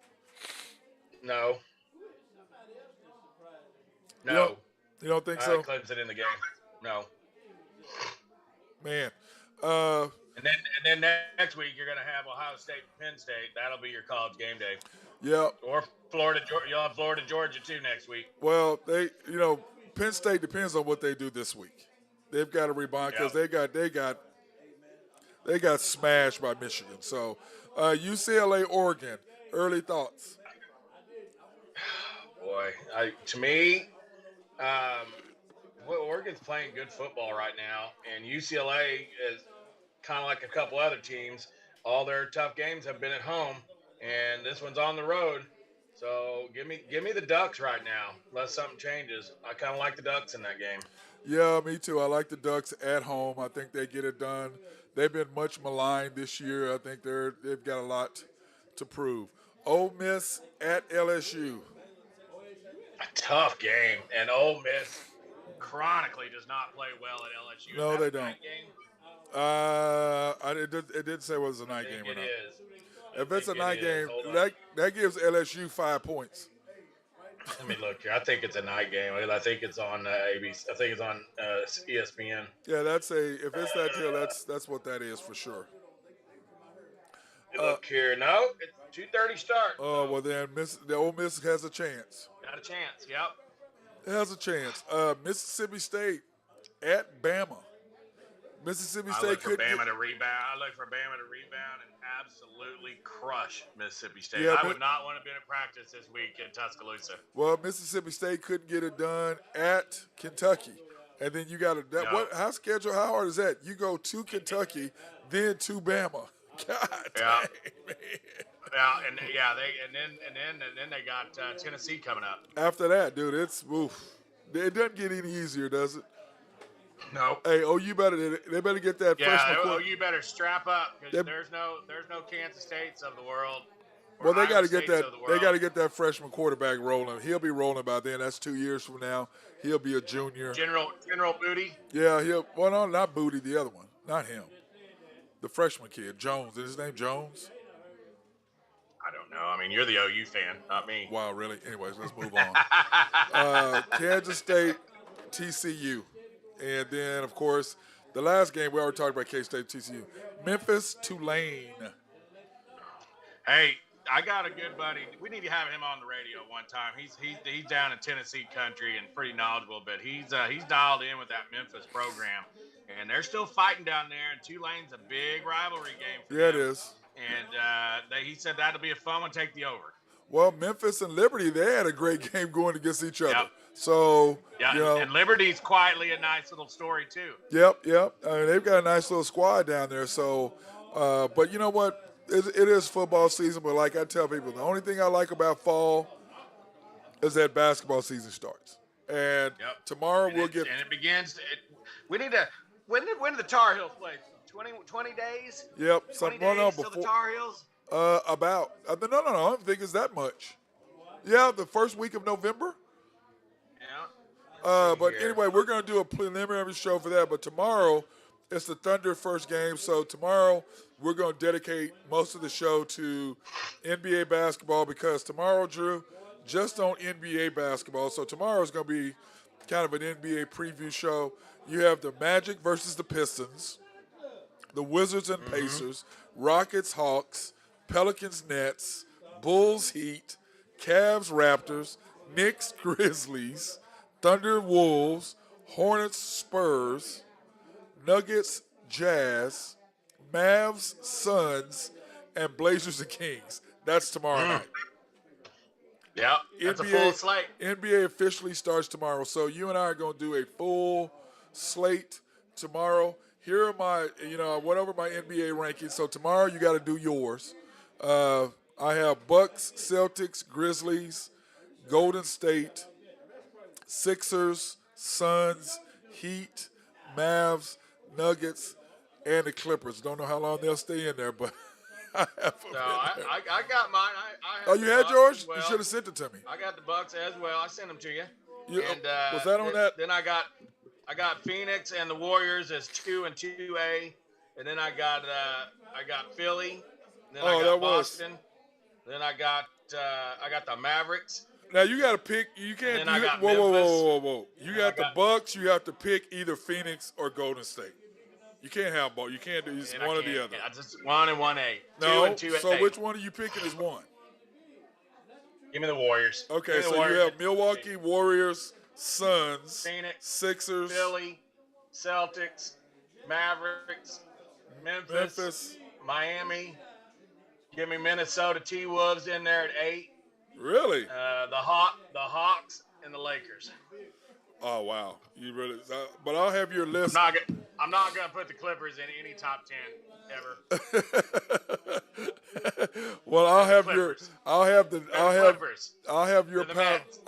No. You don't think so? Clemson in the game. No. Man. And then next week you're gonna have Ohio State, Penn State. That'll be your College Game Day. Yeah. Or Florida, You'll have Florida, Georgia too next week. Well, Penn State depends on what they do this week. They've got to rebound because they got smashed by Michigan. So, UCLA, Oregon. Early thoughts. Boy, to me, Oregon's playing good football right now, and UCLA is kind of like a couple other teams. All their tough games have been at home, and this one's on the road. So give me the Ducks right now, unless something changes. I kind of like the Ducks in that game. Yeah, me too. I like the Ducks at home. I think they get it done. They've been much maligned this year. I think they've got a lot to prove. Ole Miss at LSU. A tough game, and Ole Miss chronically does not play well at LSU. No, they don't. It didn't say whether it was a night game or not. It is. If it's a night game, that gives LSU 5 points. Let me look here. I think it's a night game. I think it's on ABC. I think it's on ESPN. Yeah, if it's that deal, that's what that is for sure. Look here. No, it's 2:30 start. Oh, well then, the Ole Miss has a chance. Got a chance. Yep. It has a chance. Mississippi State at Bama. Mississippi State I look for Bama to rebound and absolutely crush Mississippi State. Yeah, I would not want to be in practice this week in Tuscaloosa. Well, Mississippi State couldn't get it done at Kentucky, and then you got to how hard is that? You go to Kentucky, then to Bama. God dang, man. Yeah, then they got Tennessee coming up. After that, dude, it's oof. It doesn't get any easier, does it? No. Hey, they better get that freshman. You better strap up because there's no Kansas States of the world. Well, they got to get States that. of the They world. got to get that freshman quarterback rolling. He'll be rolling by then. That's 2 years from now. He'll be a junior. General Booty. Yeah, well, no, not Booty. The other one, not him. The freshman kid, Jones. Is his name Jones? I don't know. I mean, you're the OU fan, not me. Wow, really? Anyways, let's move on. Kansas State, TCU. And then, of course, the last game, we already talked about K-State, TCU. Memphis, Tulane. Hey, I got a good buddy. We need to have him on the radio one time. He's down in Tennessee country and pretty knowledgeable, but he's dialed in with that Memphis program. And they're still fighting down there, and Tulane's a big rivalry game for them. It is. And he said that'll be a fun one, take the over. Well, Memphis and Liberty, they had a great game going against each other. Yep. So, and Liberty's quietly a nice little story, too. Yep. I mean, they've got a nice little squad down there. So, but you know what? It is football season, but like I tell people, the only thing I like about fall is that basketball season starts. And tomorrow we'll get – And it begins – we need to – when do the Tar Heels play? 20 days? Yep. 20 Well, no, days till the before. Tar Heels? About. No. I don't think it's that much. Yeah, the first week of November. Yeah. But anyway, we're going to do a preliminary show for that. But tomorrow, it's the Thunder first game. So tomorrow, we're going to dedicate most of the show to NBA basketball because tomorrow, Drew, just on NBA basketball. So tomorrow is going to be kind of an NBA preview show. You have the Magic versus the Pistons, the Wizards and Pacers, Rockets, Hawks, Pelicans, Nets, Bulls, Heat, Cavs, Raptors, Knicks, Grizzlies, Thunder, Wolves, Hornets, Spurs, Nuggets, Jazz, Mavs, Suns, and Blazers and Kings. That's tomorrow night. Yeah, that's a full slate. NBA officially starts tomorrow, so you and I are going to do a full slate tomorrow. Here are my, whatever my NBA rankings. So tomorrow you got to do yours. I have Bucks, Celtics, Grizzlies, Golden State, Sixers, Suns, Heat, Mavs, Nuggets, and the Clippers. Don't know how long they'll stay in there, but I have them. No, I got mine. I You had Bucks yours? as well. You should have sent it to me. I got the Bucks as well. I sent them to you. And was that on that? Then I got Phoenix and the Warriors as 2 and 2A, and then I got Philly. Then I got Boston. Then I got the Mavericks. Now you got to pick. You can't. And then I got whoa! You got the Bucks. You have to pick either Phoenix or Golden State. You can't have both. You can't do one or the other. I just 1 and 1A. No. 2 and 2A. So which one are you picking as one? Give me the Warriors. Okay, so you have Milwaukee, Warriors, Suns, Phoenix, Sixers, Philly, Celtics, Mavericks, Memphis, Miami. Give me Minnesota T-Wolves in there at 8. Really? The Hawks and the Lakers. Oh wow, you really? But I'll have your list. I'm not gonna put the Clippers in any top 10 ever. Well, I'll have Clippers. I'll have your Jets.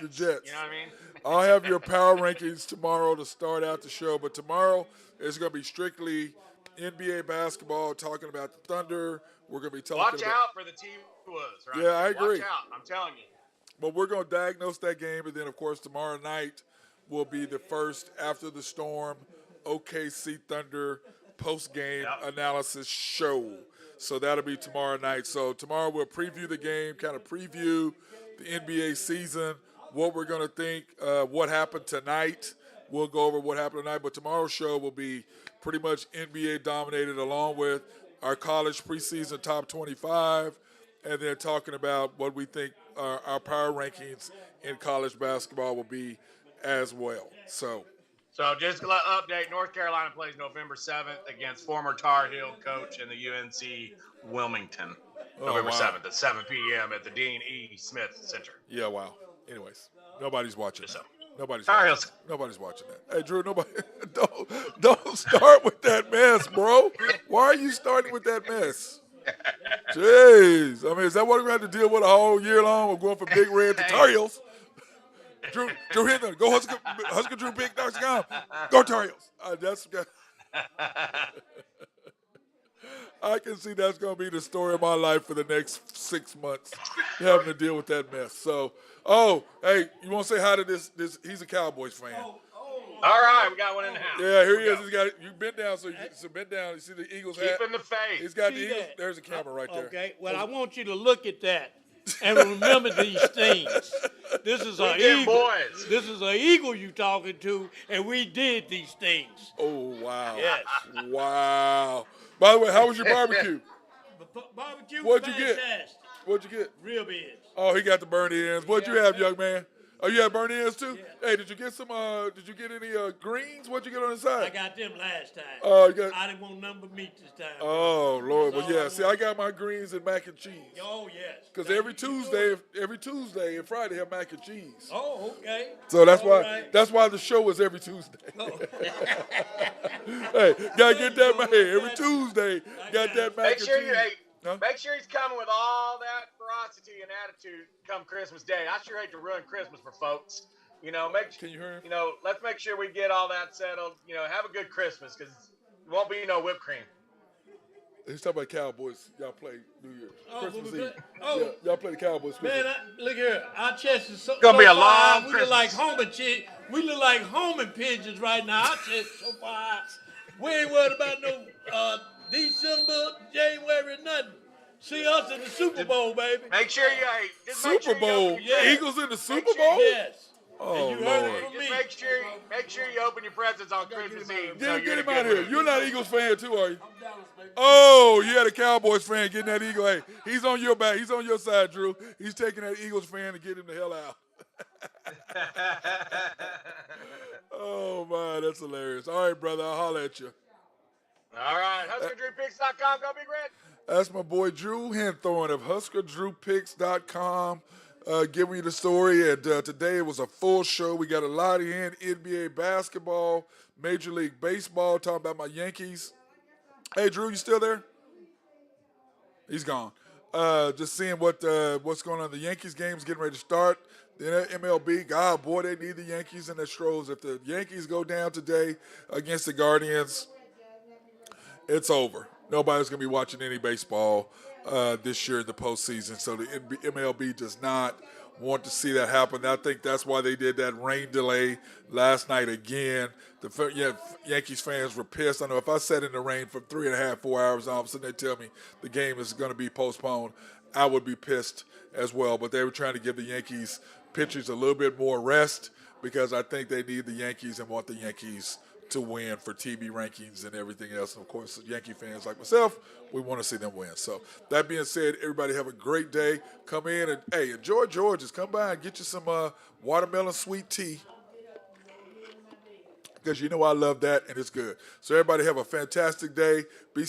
the Jets. You know what I mean? I'll have your power rankings tomorrow to start out the show. But tomorrow is going to be strictly NBA basketball, talking about the Thunder. We're going to be talking. Watch out for the T-Wolves, right? Yeah, I agree. Watch out. I'm telling you. But we're going to diagnose that game, and then, of course, tomorrow night will be the first after the storm OKC Thunder post-game analysis show. So that'll be tomorrow night. So tomorrow we'll preview the game, kind of preview the NBA season, what we're going to think, what happened tonight. We'll go over what happened tonight. But tomorrow's show will be pretty much NBA dominated, along with our college preseason top 25, and then talking about what we think our power rankings in college basketball will be as well. So just to update, North Carolina plays November 7th against former Tar Heel coach in the UNC Wilmington. November 7th at 7 p.m. at the Dean E. Smith Center. Yeah, wow. Anyways, nobody's watching that. Nobody's watching that. Hey, Drew, nobody don't start with that mess, bro. Why are you starting with that mess? Jeez. I mean, is that what we're going to have to deal with a whole year long? We're going from Big Red to Tar Heels. Drew Hinton, go Husker Drew Big.com. Go Tar Heels. I can see that's going to be the story of my life for the next 6 months, having to deal with that mess. So, hey, you want to say hi to this? He's a Cowboys fan. All right, we got one in the house. Yeah, here he is. You bent down, so bent down. You see the Eagles hat? Keep in the face. He's got the Eagles. There's a camera right there. Okay, well, I want you to look at that and remember these things. This is an eagle. Boys. This is an eagle you talking to, and we did these things. Oh, wow. Yes. Wow. By the way, how was your barbecue? Barbecue. What'd you get? Fantastic. What'd you get? Rib ends. Oh, he got the burnt ends. What'd you have, young man? Oh, you had burnt ends too? Yeah. Hey, did you get some? Did you get any greens? What'd you get on the side? I got them last time. Oh, I didn't want nothing but meat this time. Oh Lord, well yeah. See, I got my greens and mac and cheese. Oh yes. Because every Tuesday and Friday have mac and cheese. Oh, okay. So that's why the show is every Tuesday. Oh. Hey, gotta get that mac every Tuesday. Got that mac and cheese. Make sure he's coming with all that ferocity and attitude come Christmas Day. I sure hate to ruin Christmas for folks. Can you hear him? Let's make sure we get all that settled. Have a good Christmas because Won't be no whipped cream. He's talking about Cowboys. Y'all play New Year's. Oh, Christmas but we Eve. play- oh. Yeah, y'all play the Cowboys Christmas. Man, look here. Our chest is so, Gonna be so a far out, long we look Christmas. like we look like homing pigeons right now. Our chest so far out. We ain't worried about no December, January, nothing. See us in the Super Bowl, baby. Make sure you just make Super sure you Bowl. open your presents. Eagles in the Super sure Bowl? Yes. Oh, and you heard Lord. it from Just me. make sure you open your presents on Christmas Eve. so Get you're him in a out good of here. mood. You're not an Eagles fan too, are you? Oh, you had a Cowboys fan getting that Eagle. Hey, he's on your back. He's on your side, Drew. He's taking that Eagles fan to get him the hell out. Oh, man, that's hilarious. All right, brother, I'll holler at you. All right, HuskerDrewPicks.com. Go Big Red. That's my boy Drew Henthorn of HuskerDrewPicks.com giving you the story. And today it was a full show. We got a lot in NBA basketball, Major League Baseball, talking about my Yankees. Hey, Drew, you still there? He's gone. Just seeing what's going on. The Yankees game's getting ready to start. The MLB, God, boy, they need the Yankees in the Astros. If the Yankees go down today against the Guardians, it's over. Nobody's going to be watching any baseball this year in the postseason. So the MLB does not want to see that happen. I think that's why they did that rain delay last night again. The Yankees fans were pissed. I know if I sat in the rain for 3.5, 4 hours, all of a sudden they tell me the game is going to be postponed, I would be pissed as well. But they were trying to give the Yankees pitchers a little bit more rest because I think they need the Yankees and want the Yankees to win for TV rankings and everything else. And, of course, Yankee fans like myself, we want to see them win. So, that being said, everybody have a great day. Come in and, hey, enjoy George's. Come by and get you some watermelon sweet tea because you know I love that and it's good. So, everybody have a fantastic day. Be